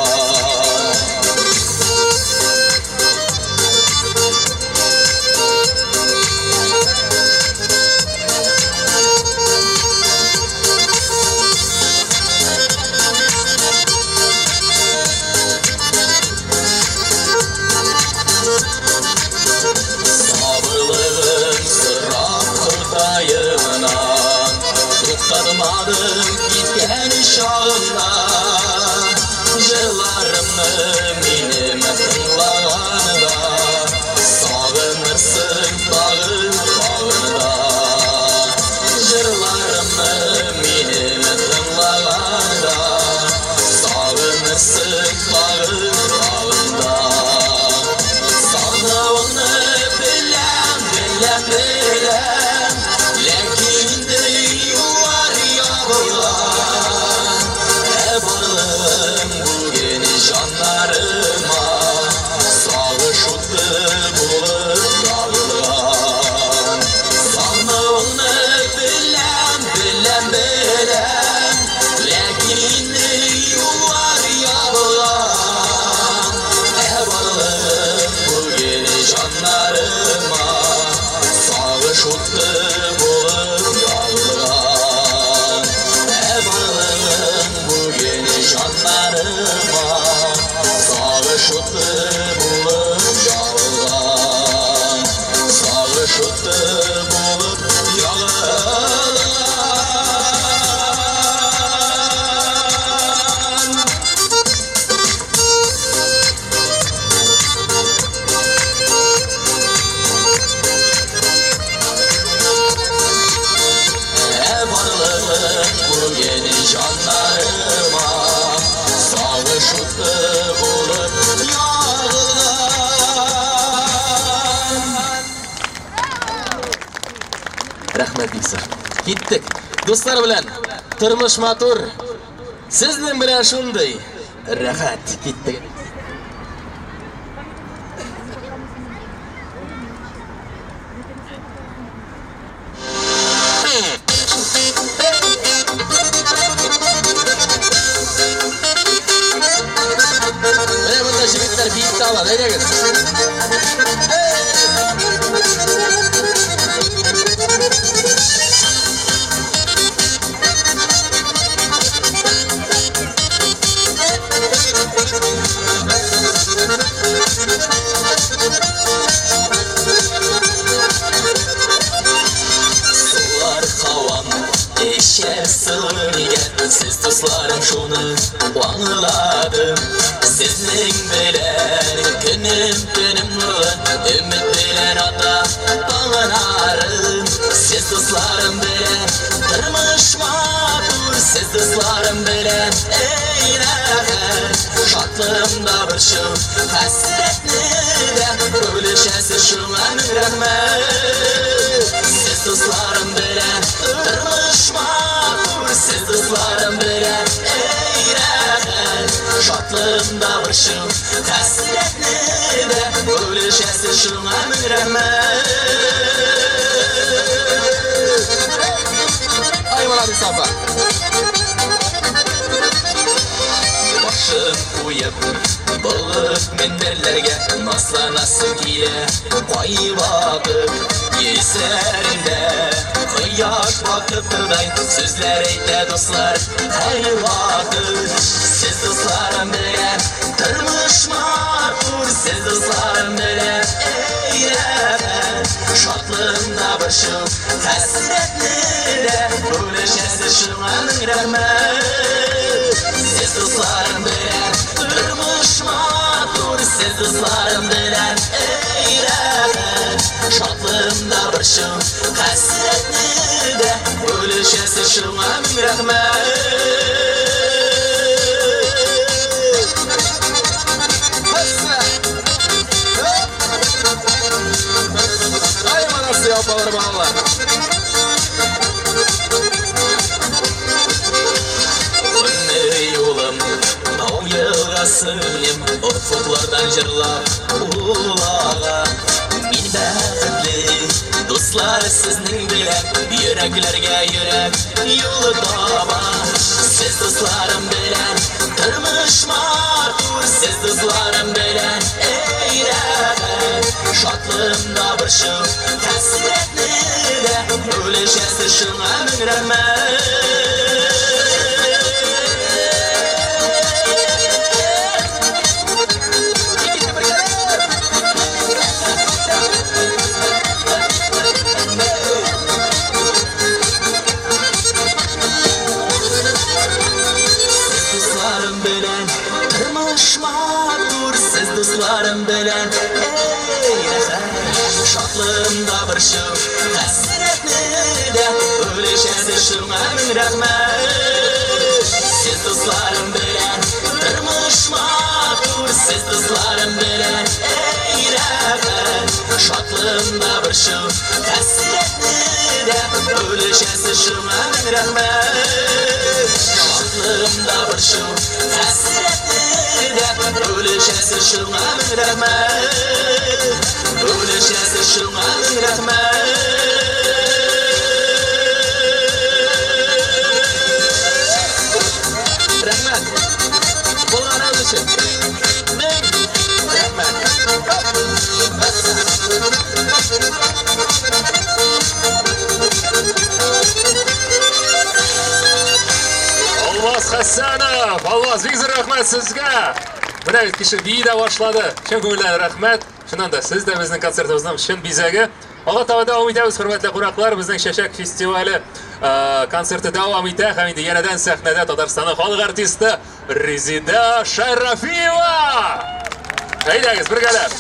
Speaker 12: Sabırlığın sırrap kırtayından Toktadmadım gitken şağından Jırlarımı benim tınlağında Sağınırsın bağı bağında Jırlarımı benim tınlağında Sağınırsın bağı bağında Sana onu bilem Lakin de yuvar yağlar Ebalım bugün canlarıma Sağışıttı bulup dağılan Sana onu bilem Lakin de yuvar yağlar Ebalım bugün canlarıma Sağışıttı bulup dağılan Ebalım bugün canlarıma Sağışıttı bulup dağılan Sağışıttı bulup dağılan Ebalım bugün canlarıma Sağışıttı bulup yağılan
Speaker 14: Rahmet Bikser. Gittik. Dostlar bilan turmush matur. Sizning bilan shunday rahat gitdik. Bunda jigitlar bitta oladi, aytagin.
Speaker 12: Sular havam eşer sığınıga Siz dostlarım şunu anladım Sizning bilen günüm nurlu Ümit bilen ata bağlanarım Siz dostlarım bilen turmush matur Siz dostlarım bilen ey rahat Şatlığımda bir şu hasretni de Bölüşesiz şuna min rahmet Siz dostlarım bilen turmush matur Siz dostlarım bilen ey rahat Şatlığımda bir şu hasretni de Bölüşesiz şuna min rahmet
Speaker 14: Ayvalar Safa.
Speaker 12: Başım uyup Balık minderlerge Naslanasın kile Koy bakıp Yeserinde Kıyaş bakıp kıday Sözler eyle dostlar Her vakit Siz dostlarım bilen Turmush matur Siz dostlarım bilen Ey rahat Şatlığımda başım Hasretli de Bölüşesiz şuna min rahmet Siz dostlarım bilen Turmush matur Siz dostlarım bilen Ey rahat Şatlığımda başım Hasretli de Bölüşesiz şuna min rahmet
Speaker 14: Ayvalar yapalar bağlar.
Speaker 12: Yolum Dağ yılgasıyım Ufuklardan jırlap Ulağa Min bäxtli Dostlar sizning bilen Yüreklerge yürek Yolu taba Siz dostlarım bilen Turmush matur Siz dostlarım bilen Ey rahat Şatlığımda bir şu hasretli de Bölüşesiz şuna min rahmet dostlarım bilen ey rəxət şadlığımda bir şov həsrətli də ölüşəsi şuna min rəhmət siz dostlarım bilen durmuş matur siz dostlarım bilen ey rəxət şadlığımda bir şov həsrətli də ölüşəsi şuna min rəhmət şadlığımda bir şov həsrətli də ölüşəsi şuna min rəhmət ölüşəsi şuna min rəhmət rəhmət bolğanınız üçün min rəhmət
Speaker 5: Alvaz Hassanov, Alvaz Viktor rahmat sizga. Mana bir kishi biyda boshladi. Chin ko'ngildan rahmat. Shundan da siz de bizning konsertimizdan chin bizagi. Alloh taolo davom etamiz, hurmatli qo'noqlar. Bizning Shashak festivali konserti davom etadi. Hamda yanadan sahnada Tatariston xalq artisti Rezida Sharafiyeva. Haydangiz birgalab.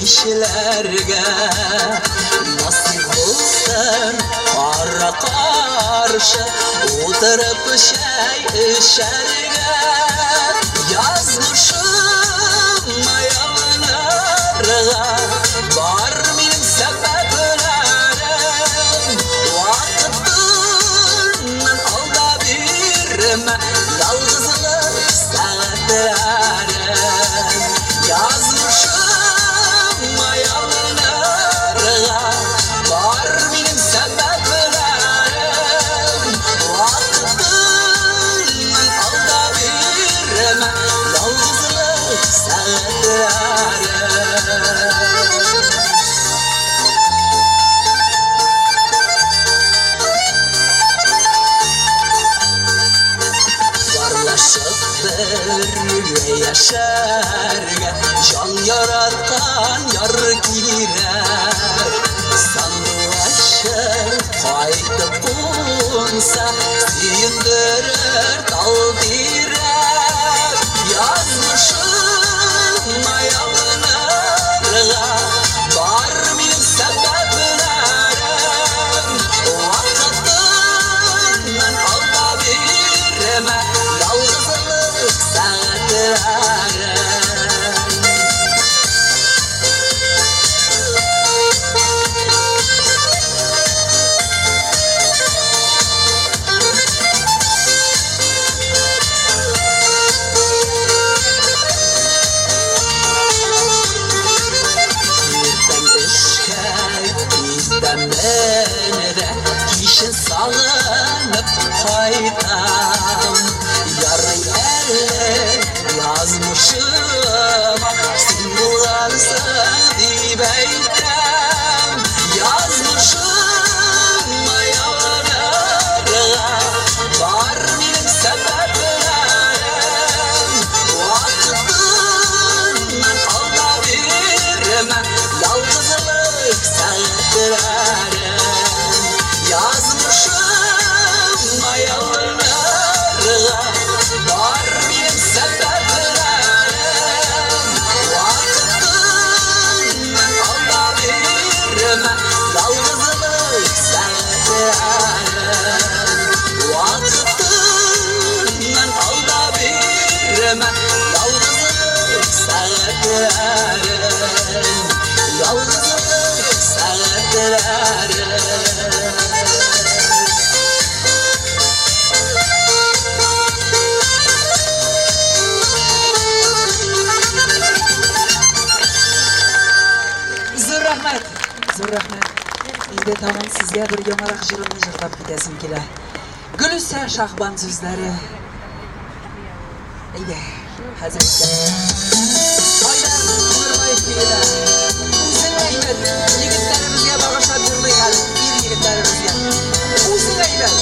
Speaker 12: İşlerge nasip olsun kara karşı oturup şey işerge yazmışım mayalarga var benim sebeplerim vaktinden alda birime yalnızlık saatlerim yazmışım var benim sebeplerim vaktinden alda birime yalnızlık saatlerim varlaşıp birlikte yaşarga can yaratkan yar girer sandıvaşı kaydı bulunsa suyundurar kaldirer yazmışım mayalarga var benim sebeplerim vaktinden alda birime yalnızlık saatlerim Menede kişi salınıp kaytam yarı elle yazmışım sen bularsın dibeytem yazmışım mayalara var benim sebeplerim vaktinden alda birime yalnızlık saatlerim yazmışım mayalarga var benim sebeplerim vaktinden alda birime yalnızlık saatlerim vaktinden alda birime yalnızlık saatlerim yalnızlık saatlerim
Speaker 11: Zo'r rahmat. Endi tamom sizga bir yo'maloq jirilni jiltab ketazim kelar. Gulusa Shahbon so'zlari. Ega Hazretler. Aydan Ömürbayev keldi. O'zing aybat, yigitlarimizga bag'ishlab yig'laydi. Bir yigitlarimizga. O'zing aybat.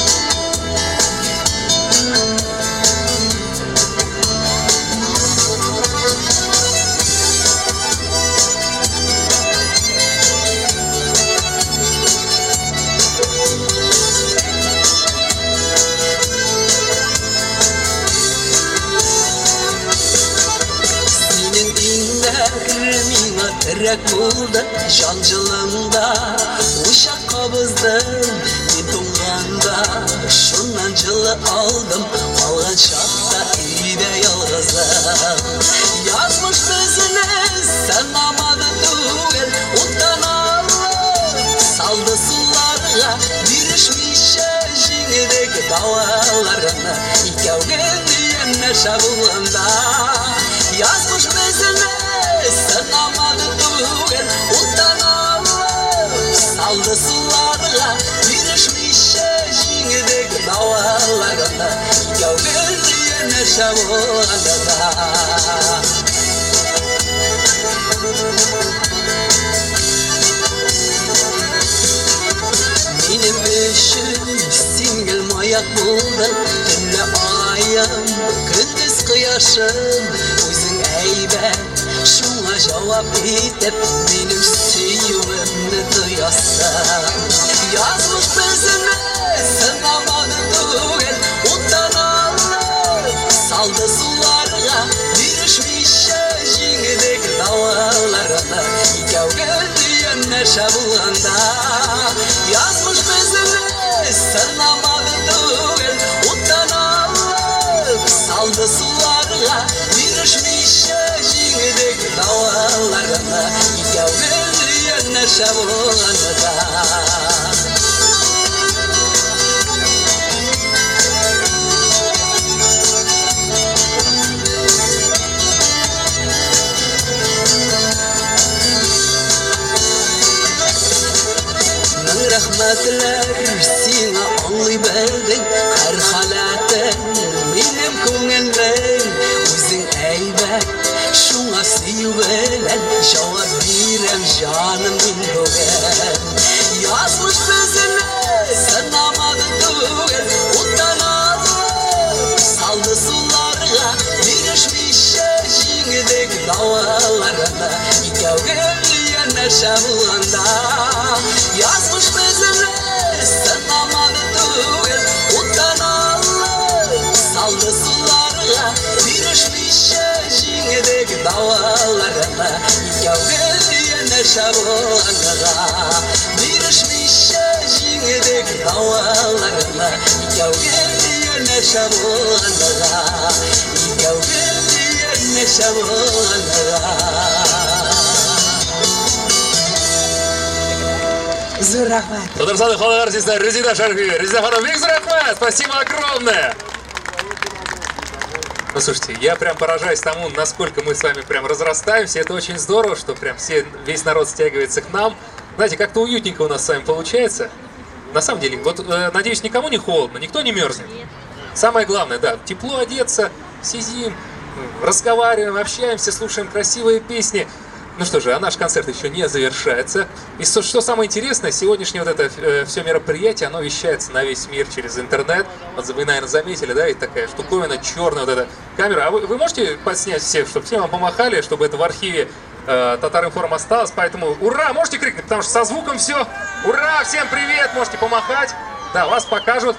Speaker 12: Terek buldu cancılığında uşak kabızdım bir tuğanda şundan cılı aldım algan şakta evde yalgızım yazmış bizini sen amadı tuğel utan alıp saldı sularga birişmiş şişindeki davalarına İkəv geldi yenə şabulanda yazmış bizini sen amadı tuğel utan alıp saldı sularga birişmiş şişindeki davalarına İkəv geldi yenə şabulanda benim eşim singil mayak buldun Tünle ayım, gündüz kıyaşım Özün eybet, şuna cevap etip Benim süyümümü duyasın Yazmış bizini, sen amanı tuğel Utan alıp, saldı sularga Birişmiş şişindeki davalarına İkəv geldi yenə şabulanda yazmış bizini sen amadı tuğel utan alıp saldı sularga birişmiş şişindeki davalarına İkəv geldi yenə şabulanda rahmetler sina anlay bildin her halaten benim ko'ngildim o'zing aybat shunga suyubilan javob berem jonimning bo'g'an yozmish bizini sen amadi tugal utan olib saldi sularga berishmish shingidek davolarga ikov geldi yana shabunda yazmış bizini sen amadı tuğel utan alıp saldı sularga birişmiş şişindeki davalarına İkəv geldi yenə şabulanda birişmiş şişindeki davalarına İkəv geldi yenə şabulanda İkəv geldi yenə şabulanda
Speaker 11: Зур рахмат.
Speaker 5: Татарстан халық артисті Резида Шарфиева. Резида ханым, бек зур рахмат. Спасибо огромное. Ну, слушайте, я прям поражаюсь тому, насколько мы с вами прям разрастаемся. Это очень здорово, что прям весь народ стягивается к нам. Знаете, как-то уютненько у нас с вами получается. На самом деле, вот, надеюсь, никому не холодно, никто не мерзнет. Самое главное, да, тепло одеться, сидим, разговариваем, общаемся, слушаем красивые песни. Ну что же, а наш концерт еще не завершается. И что самое интересное, сегодняшнее вот это все мероприятие, оно вещается на весь мир через интернет. Вот вы, наверное, заметили, да, ведь такая штуковина, черная вот эта камера. А вы можете подснять всех, чтобы все вам помахали, чтобы это в архиве Татар-Информ осталось. Поэтому ура, можете крикнуть, потому что со звуком все. Ура, всем привет, можете помахать. Да, вас покажут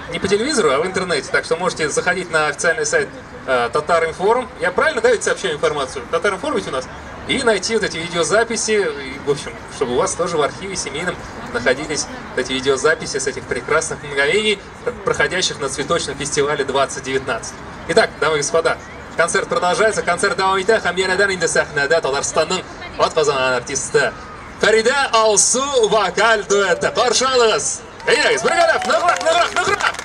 Speaker 5: не по телевизору, а в интернете. Так что можете заходить на официальный сайт Татар-Информ. Я правильно, да, ведь сообщаю информацию? Татар-Информ ведь у нас. И найти вот эти видеозаписи. И, в общем, чтобы у вас тоже в архиве семейном находились эти видеозаписи с этих прекрасных мгновений, проходящих на цветочном фестивале 2019. Итак, дамы и господа, концерт продолжается. Концерт давайте. Хамьянадан инде сахнада Татарстанның атказанган артисты Фарида Алсу вокаль дуэті. Қаршы алыңыз. Ейдеңіз, біргелеп, нығырақ.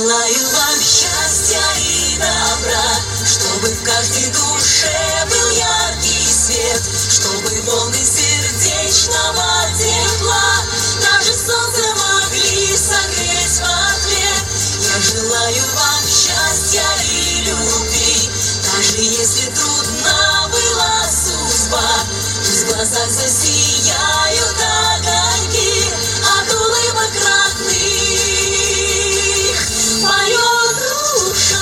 Speaker 9: желаю вам счастья и добра, чтобы в каждой душе был яркий свет, чтобы волны сердечного тепла даже солнце могли согреть в ответ. Я желаю вам счастья и любви, даже если трудна была судьба, пусть в глазах засияют огоньки от улыбок родных, поет душа.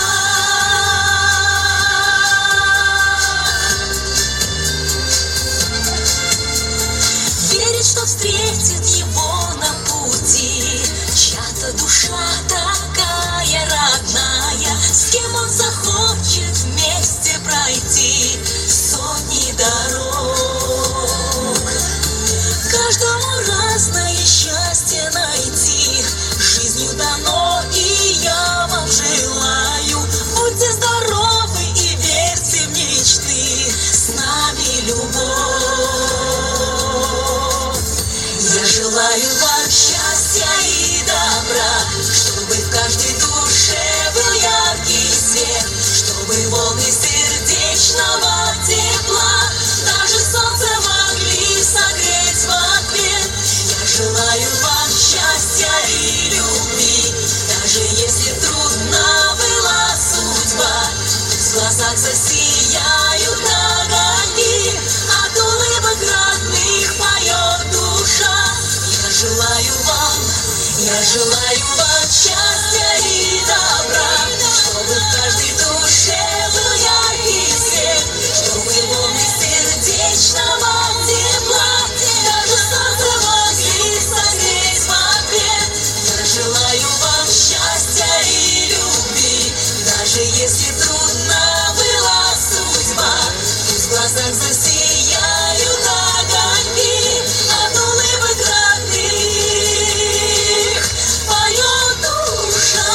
Speaker 9: Верит, что встретит его на пути чья-то душа такая родная, с кем он захочет вместе пройти сотни дорог. Каждому разное счастье найти жизнью дано, и я вам желаю. Будьте здоровы и верьте в мечты, с нами любовь. Я желаю вам счастья и добра, чтобы в каждой душе был яркий свет, чтобы волны сердечного тепла даже солнце могли согреть в ответ. Я желаю вам счастья и любви, даже если трудна была судьба, пусть в глазах засияют огоньки от улыбок родных, поет душа. Я желаю вам счастья и добра, чтобы в каждой душе был яркий свет, чтобы волны сердечного тепла даже солнце могли согреть в ответ. Я желаю вам счастья и любви, даже если трудна была судьба, пусть в глазах засияют огоньки от улыбок родных, поет душа.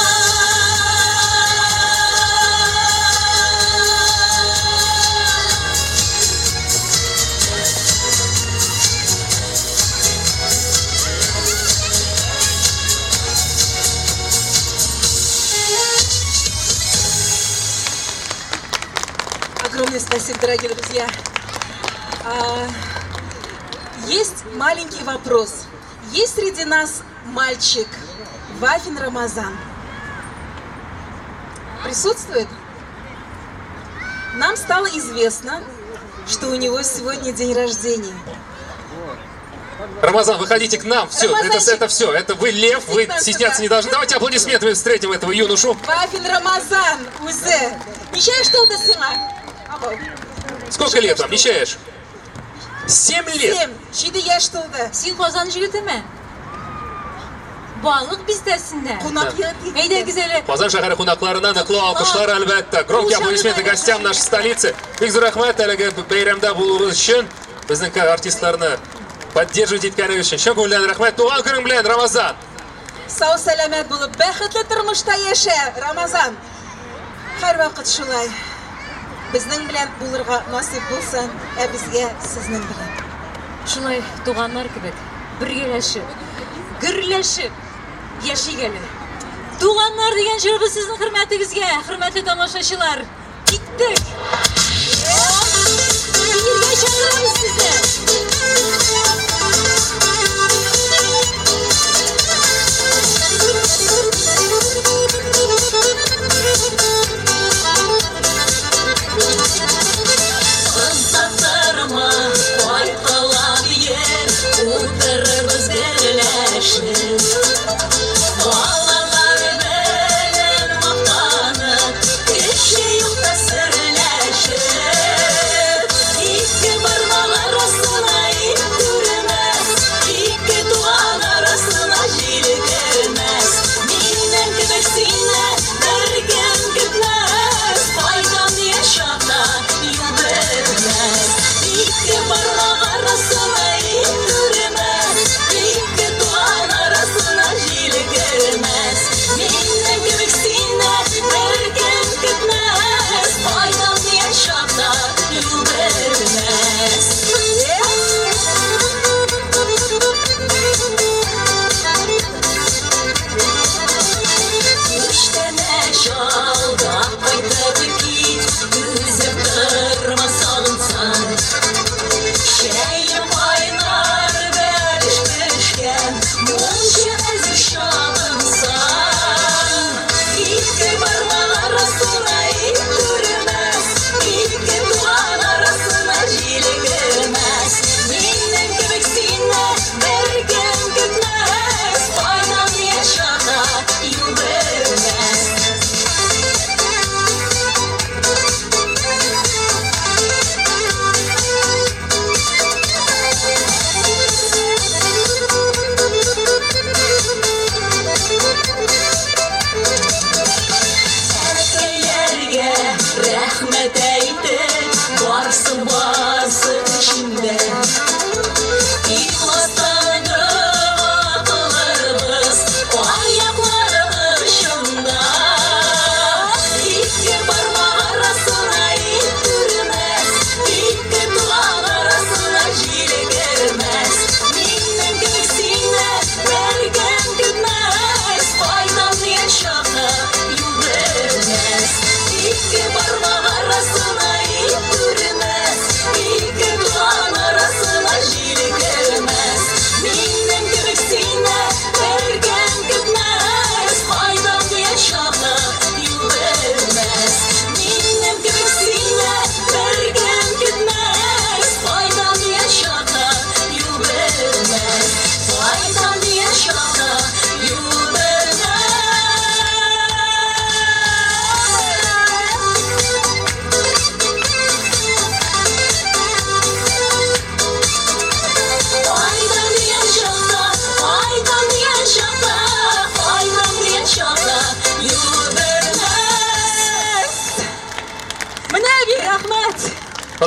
Speaker 11: Огромное спасибо, дорогие друзья. Есть маленький вопрос. Есть среди нас мальчик Вафин Рамазан? Присутствует? Нам стало известно, что у него сегодня день рождения.
Speaker 5: Рамазан, выходите к нам. Все, это все. Это вы лев, вы стесняться не должны. Давайте аплодисментами встретим этого юношу.
Speaker 11: Вафин Рамазан, узе. Ничего, что ты сама?
Speaker 5: Сколько лет вам, ничаешь? 7 лет.
Speaker 11: 7. Şimdi yaş doldu.
Speaker 7: Сен Қазан жігіті ме? Балық біздесінде.
Speaker 11: Қонақ
Speaker 7: Мейде güzeli.
Speaker 5: Қазан шәһәре қонақтарына ныклы алкышлар әлбәттә. Громкие аплодисменты гостям нашей столицы. Бик зур рәхмәт әлеге бәйрәмдә булуыгыз өчен, безнең артистларны поддерживать иткәнегез өчен. Чын күңелдән рәхмәт. Туган көнең белән, Рамазан.
Speaker 11: Сау сәламәт булып, бәхетле тормышта яшә, Рамазан. Һәрвакыт шулай. Безнең белән булырга насип булсын, ә безгә сезнең белән.
Speaker 7: Шулай туганнар кебек, бергәләшеп, гөрләшеп яшигәле. Туганнар дигән җырыбыз сезнең хөрмәтегезгә, хөрмәтле тамашачылар. Киттек. Биргә чакырабыз сезне.
Speaker 9: Ансатарыма кайталап ен, утырыбыз берләшеп. Балалар белән мактанып, кеше юкта серләшеп. Ике бармалар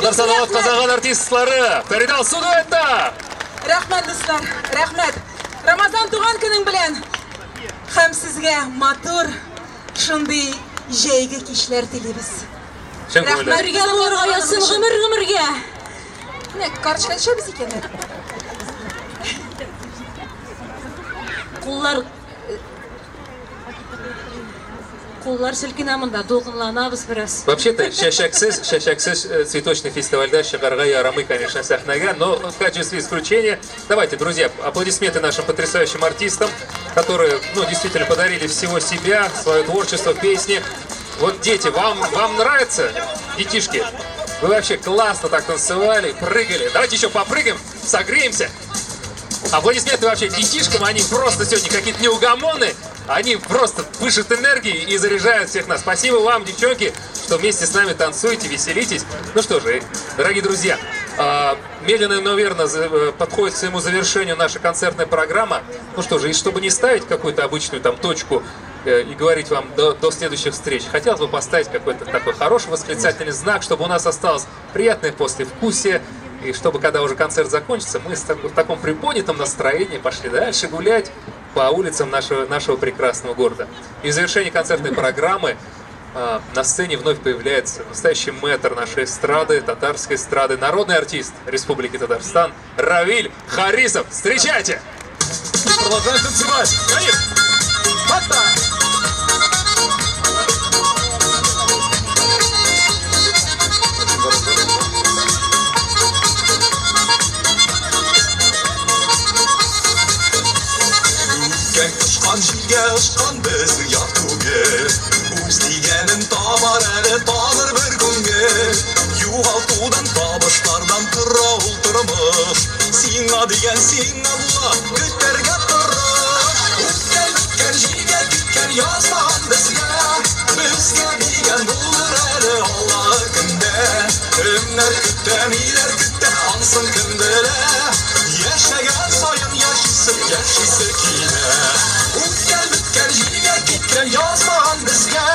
Speaker 5: Qadr Sanoat Qazag'an artistlari Ferida Suduyatda.
Speaker 11: Rahmat do'stlar, rahmat. Ramazon tug'an kuning bilan ham sizga motor shunday joyga kishlar tilaymiz.
Speaker 5: Rahmat,
Speaker 8: birga bo'lg'aysin umr-umrga.
Speaker 11: Ne, karşıda düşeriz ekan.
Speaker 8: Qo'llar silkinamında, do'lqinlanamiz biraz.
Speaker 5: Вообще-то, шашаксыз цветочный фестивальда шығарға ярамы, конечно, сахнага, но в качестве исключения, давайте, друзья, аплодисменты нашим потрясающим артистам, которые, действительно подарили всего себя, свое творчество, песни. Вот дети, вам нравится, детишки? Вы вообще классно так танцевали, прыгали. Давайте еще попрыгаем, согреемся. Аплодисменты вообще детишкам, они просто сегодня какие-то неугомоны. Они просто пышут энергией и заряжают всех нас. Спасибо вам, девчонки, что вместе с нами танцуете, веселитесь. Ну что же, дорогие друзья, медленно, но верно подходит к своему завершению наша концертная программа. Ну что же, и чтобы не ставить какую-то обычную там точку и говорить вам до следующих встреч, хотелось бы поставить какой-то такой хороший восклицательный знак, чтобы у нас осталось приятное послевкусие, и чтобы, когда уже концерт закончится, мы в таком приподнятом настроении пошли дальше гулять по улицам нашего прекрасного города. И в завершении концертной программы на сцене вновь появляется настоящий мэтр нашей эстрады, татарской эстрады, народный артист Республики Татарстан Равиль Харисов. Встречайте!
Speaker 6: Продолжаем танцевать! Конечно! Uçkan jilga uçkan biz yaqtuga Uz deganin topar ali tanir bir kunga Yo'g'altudan tobushlardan turra o'ltirmish Senga degan senga bular ko'targa turish O'tgan jilga ketgan yozdan bizga Bizga degan bo'lur ali Alloh kunda Kimlar kutamilar kutta ansin kimdilar Yaşagan soyun yaşaysa kiyla O'tgan jilga ketgan yozdan bizga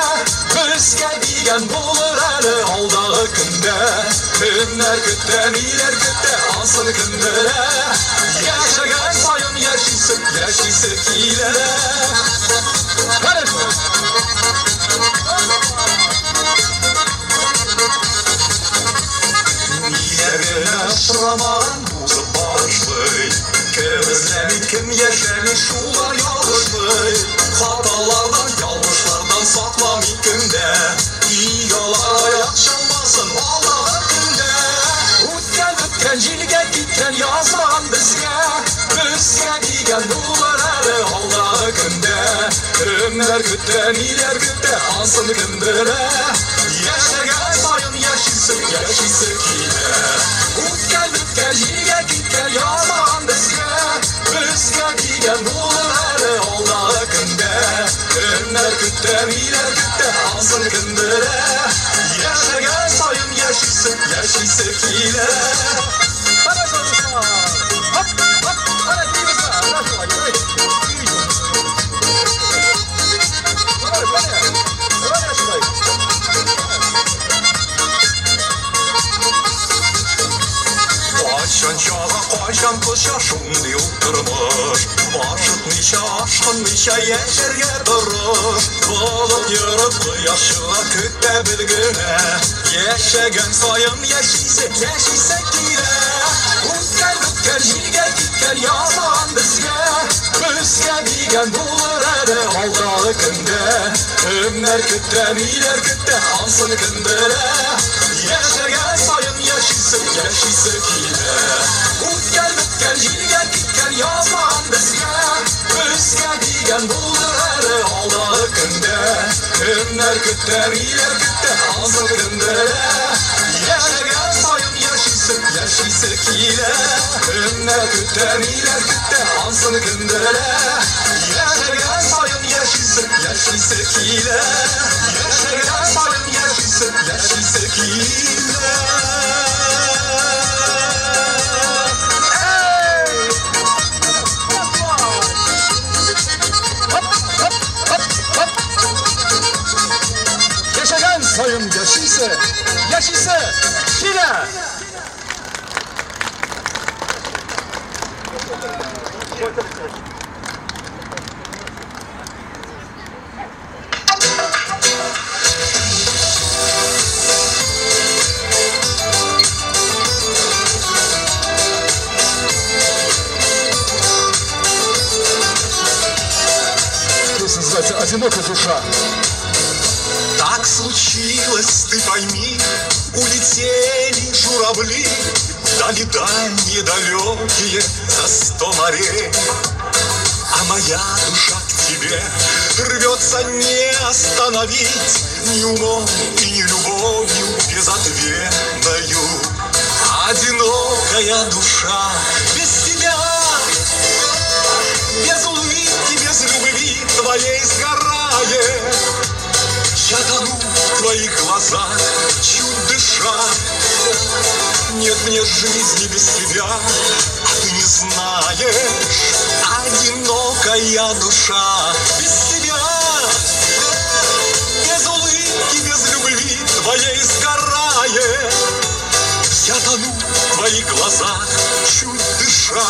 Speaker 6: degan bo'lur ali oldagi kunda Kimlar kutamilar kutta ansin kimdilar Yaşagan soyun yaşaysa kiyla Niyagina şıramagan buzib borishmay Kim yaşamay shular yolg'ishmay Xatolardan, yolg'ishlardan saqlamay kunda Egolar oyoq chalmasin oldagi kunda O'tgan jilga ketgan yozdan bizga degan bo'lur ali oldagi kunda Kimlar kutamilar kutta ansin kimdilar Yaşagan soyun yaşaysa kiyla O'tgan jilga ketgan yozdan bizga degan bo'lur ali oldagi kunda Kimlar kutamilar kutta ansin kimdilar Yaşagan soyun yaşaysa kiyla Qachon ko'cha shunday o'tirmish Boshitmisha, oshqinmisha yasharga turish Bo'lib yurib quyoshga ko'kda bilgina Yashagan soyim yashaysa kiyla O'tgan jilga ketgan yozdan bizga degan bo'lur ali oldagi kunda Kimlar kutamilar kutta ansin kimdilar Yaşagan soyim yaşaysa kiyla O'tgan jilga ketgan yozdan bizga degan bo'lur ali oldagi kunda Kimlar kutamilar kutta ansin kimdilar Yaşagan soyim yaşaysa kiyla Kimlar kutamilar kutta ansin kimdilar Yaşagan soyim yaşaysa kiyla Yaşagan soyim yaşaysa kiyla
Speaker 10: Yaşagan soyun yaşaysa kiyla
Speaker 5: Украина!
Speaker 10: Песня называется «Одинокая душа».
Speaker 6: Так случилось, ты пойми, улетели журавли, дали дальние далекие за 100 морей. А моя душа к тебе рвется не остановить ни умом и ни любовью безответною. Одинокая душа без тебя, без улыбки, без любви твоей сгорает. Я тону в твоих глазах, чуть дыша. Нет мне жизни без тебя, а ты не знаешь. Одинокая душа без тебя, без улыбки, без любви твоей сгорает. Я тону в твоих глазах, чуть дыша.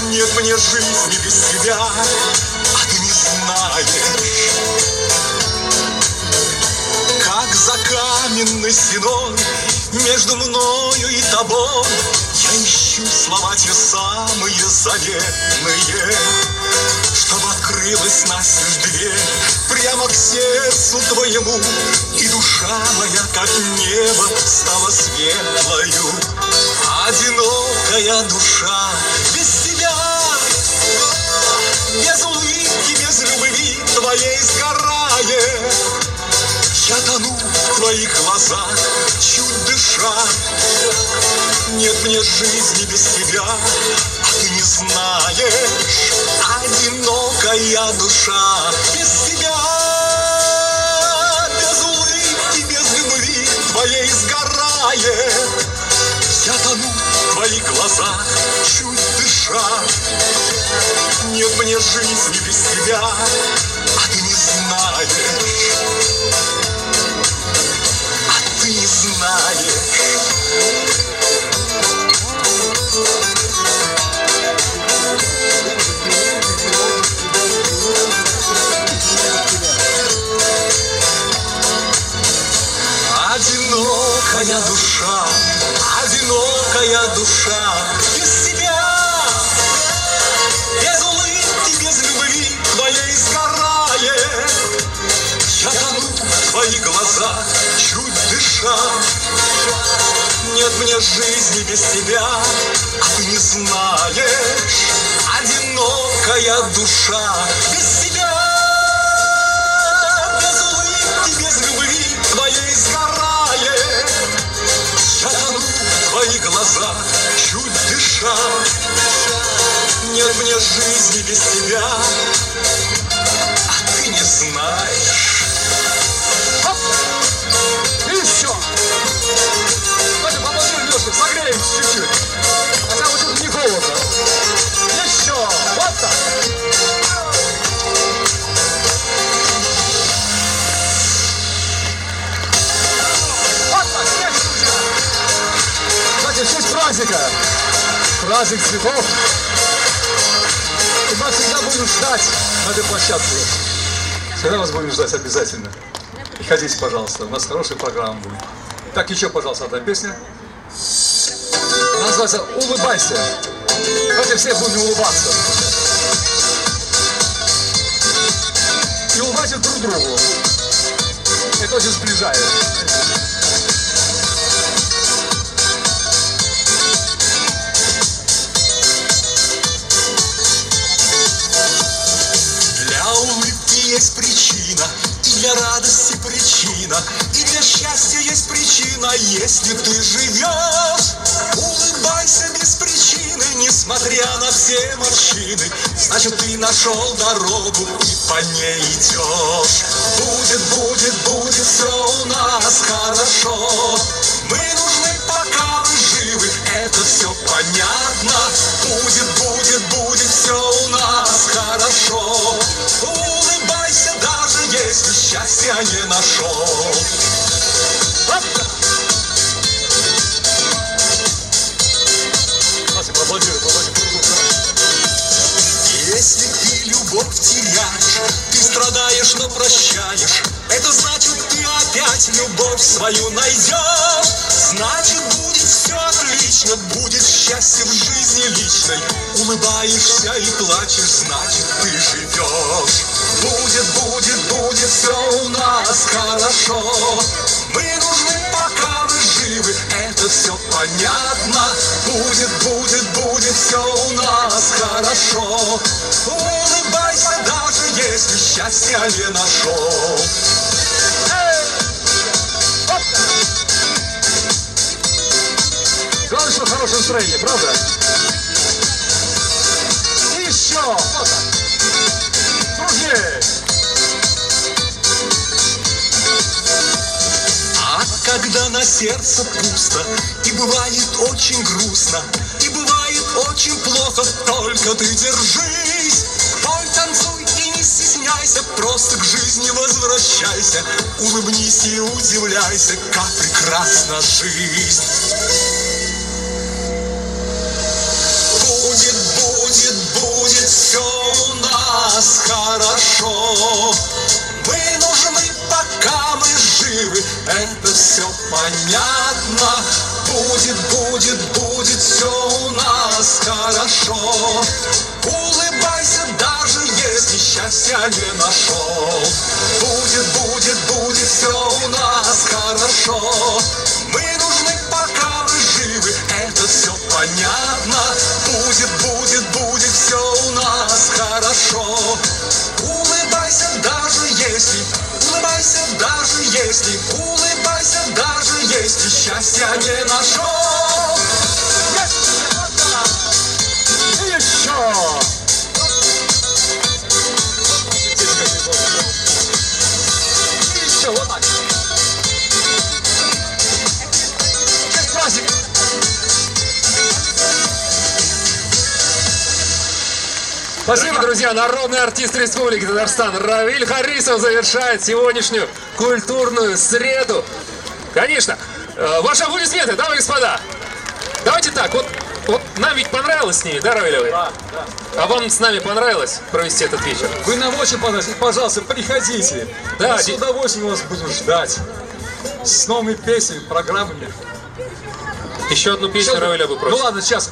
Speaker 6: Нет мне жизни без тебя, а ты не знаешь. Как за каменной стеной между мною и тобой я ищу слова те самые заветные, чтобы открылась настежь дверь прямо к сердцу твоему, и душа моя, как небо, стала светлою. Одинокая душа без тебя, без улыбки, без любви твоей сгорает. Я тону в твоих глазах, чуть дыша. Нет мне жизни без тебя, а ты не знаешь. Одинокая душа без тебя, без улыбки, без любви твоей сгорает. Я тону в твоих глазах, чуть дыша. Нет мне жизни без тебя, а ты не знаешь. Ты не знаешь. Одинокая душа, одинокая душа без тебя, без улыбки, без любви твоей сгорает. Я тону в твоих глазах, чуть дыша. Нет мне жизни без тебя, а ты не знаешь. Одинокая душа без тебя, без улыбки, без любви твоей сгорает. Я тону в твоих глазах, чуть дыша. Нет мне жизни без тебя, а ты не знаешь.
Speaker 10: Еще! Давайте поможем немножко, согреемся чуть-чуть. Хотя вот тут не холодно. Еще! Вот так! Вот так, снег, друзья! Знаете, в честь праздника, праздник цветов, и мы всегда будем ждать на этой площадке. Всегда вас будем ждать обязательно. Приходите, пожалуйста, у нас хорошая программа будет. Так, еще, пожалуйста, одна песня. Она называется «Улыбайся». Давайте все будем улыбаться. И улыбайтесь друг другу. Это очень сближает.
Speaker 6: Для улыбки есть причина, и для радости причина, и для счастья есть причина, если ты живешь. Улыбайся без причины, несмотря на все морщины, значит ты нашел дорогу и по ней идешь. Будет, будет, будет все у нас хорошо. Мы нужны, пока мы живы, это все понятно. Будет, будет, будет все у нас хорошо. Улыбайся, даже если счастья не нашел. любовь теряешь. Ты страдаешь, но прощаешь. Это значит, ты опять любовь свою найдешь. Значит, будет все отлично, будет счастье в жизни личной. Улыбаешься и плачешь, значит, ты живешь. Будет все у нас хорошо. Мы нужны, пока мы живы, это все понятно. Будет все у нас хорошо. Улыбайся, даже если счастья не нашел.
Speaker 10: Главное, что хорошее настроение, правда? И еще! Вот так. Дружнее!
Speaker 6: А когда на сердце пусто, и бывает очень грустно, и бывает очень плохо, только ты держись. Пой, танцуй и не стесняйся, просто к жизни возвращайся. Улыбнись и удивляйся, как прекрасна жизнь. Будет все у нас хорошо. Мы нужны, пока мы живы, это все понятно. Будет все у нас хорошо. Улыбайся, даже если счастья не нашел. Будет все у нас хорошо. Мы нужны, пока мы живы, это все понятно. Будет все у нас хорошо. Улыбайся, даже если счастья не нашел.
Speaker 10: Еще! Еще вот так. Честь праздника.
Speaker 5: Спасибо, друзья. Народный артист Республики Татарстан Равиль Харисов завершает сегодняшнюю культурную среду. Конечно. Ваши аплодисменты, дамы и господа. Давайте так, вот нам ведь понравилось с ними, да, Равиль?
Speaker 10: Да.
Speaker 5: А вам с нами понравилось провести этот вечер?
Speaker 10: Вы нам очень понравились. Пожалуйста, приходите.
Speaker 5: Да,
Speaker 10: Мы с удовольствием вас будем ждать. С новыми песнями, программами.
Speaker 5: Еще одну песню Равиля бы просил.
Speaker 10: Ну ладно, сейчас.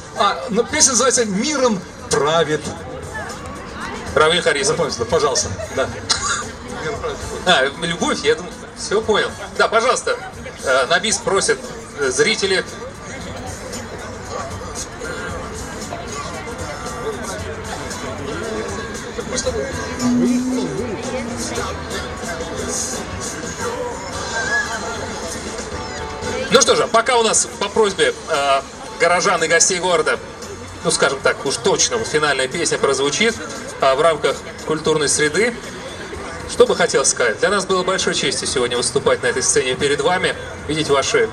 Speaker 10: Песня называется «Миром правит».
Speaker 5: Равиль Харисов.
Speaker 10: Пожалуйста, да.
Speaker 5: Любовь, я думаю, все понял. Да, пожалуйста, на бис просят зрители. Ну что же, пока у нас по просьбе горожан и гостей города, ну скажем так, уж точно финальная песня прозвучит в рамках культурной среды. Что бы хотел сказать? Для нас было большой честью сегодня выступать на этой сцене перед вами, видеть ваши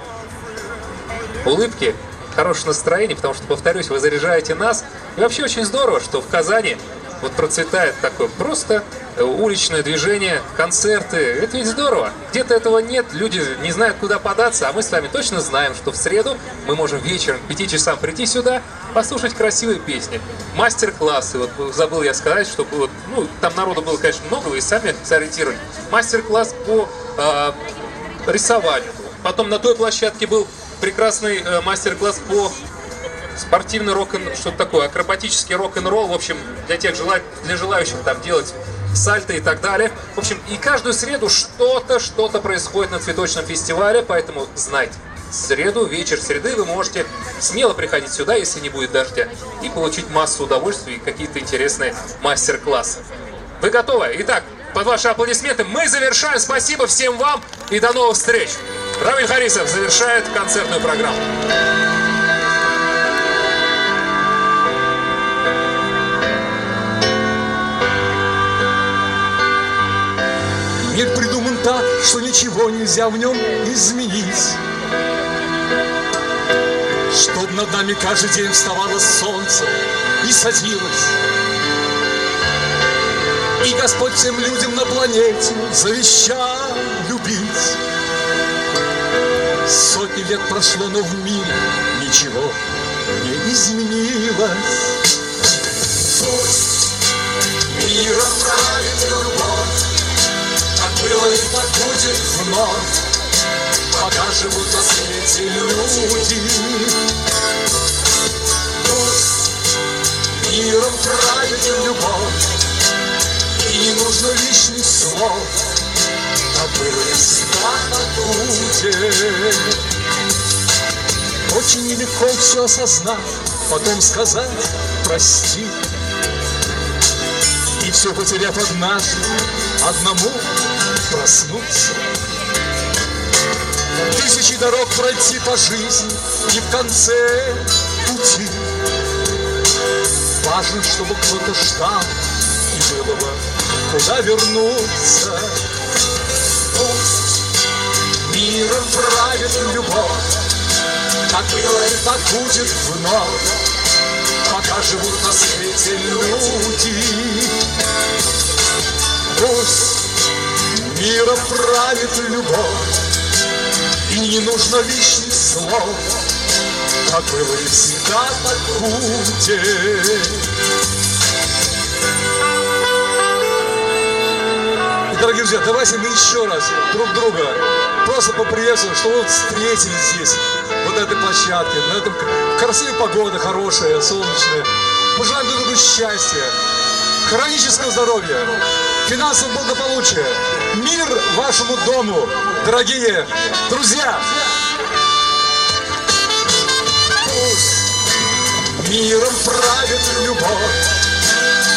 Speaker 5: улыбки, хорошее настроение, потому что, повторюсь, вы заряжаете нас. И вообще очень здорово, что в Казани вот процветает такое просто уличное движение, концерты. Это ведь здорово. Где-то этого нет, люди не знают, куда податься, а мы с вами точно знаем, что в среду мы можем вечером к 5 часам прийти сюда, послушать красивые песни, мастер-классы. Вот забыл я сказать, что вот, ну, там народу было, конечно, много, вы и сами сориентировали. Мастер-класс по рисованию. Потом на той площадке был прекрасный мастер-класс по спортивный рок-н-ролл, что-то такое, акробатический рок-н-ролл, в общем, для желающих там делать сальто и так далее. В общем, и каждую среду что-то происходит на цветочном фестивале, поэтому знайте, в среду, вечер среды вы можете смело приходить сюда, если не будет дождя, и получить массу удовольствий и какие-то интересные мастер-классы. Вы готовы? Итак, под ваши аплодисменты мы завершаем. Спасибо всем вам и до новых встреч. Равиль Харисов завершает концертную программу.
Speaker 6: Мир придуман так, что ничего нельзя в нем изменить. Чтоб над нами каждый день вставало солнце и садилось. И Господь всем людям на планете завещал любить. Сотни лет прошло, но в мире ничего не изменилось. Пусть Миром правит любовь, как было и так будет вновь, пока живут на свете люди. Пусть миром правит любовь, и не нужно лишних слов, а было всегда так будет. Очень нелегко все осознать, потом сказать прости. И все потеряв однажды, одному проснуться. Тысячи дорог пройти по жизни, и в конце пути важно, чтобы кто-то ждал, и было бы куда вернуться. Пусть миром правит любовь, так было и так будет вновь, пока живут на свете люди. Пусть миром правит любовь, и не нужно лишних слов, как было и всегда так будет. И, дорогие друзья, давайте мы еще раз друг друга просто поприветствуем, что вот встретились здесь, вот на этой площадке, на этом красивая погода, хорошая, солнечная. Пожелаем друг другу счастья, хронического здоровья, финансового благополучия, мир вашему дому, дорогие друзья! Пусть миром правит любовь,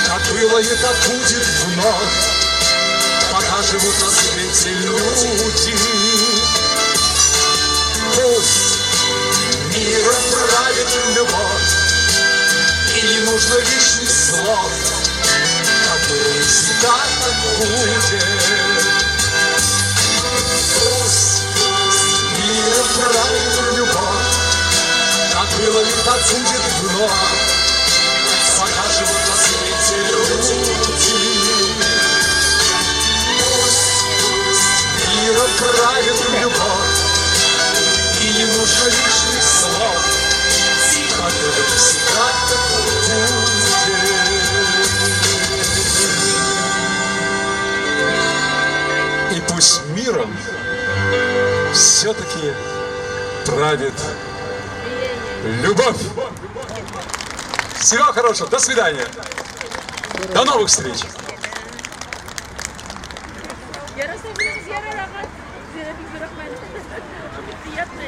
Speaker 6: как было и так будет вновь, пока живут на свете люди. Пусть миром правит любовь, и не нужно лишних слов, как было и всегда так будет. Пусть миром правит любовь, как было и так будет вновь, пока живут на свете люди. Пусть миром правит любовь, и не нужно лишних слов, как было всегда так будет. И пусть миром все-таки правит любовь. Всего хорошего, до свидания, до новых встреч.
Speaker 15: Приятно.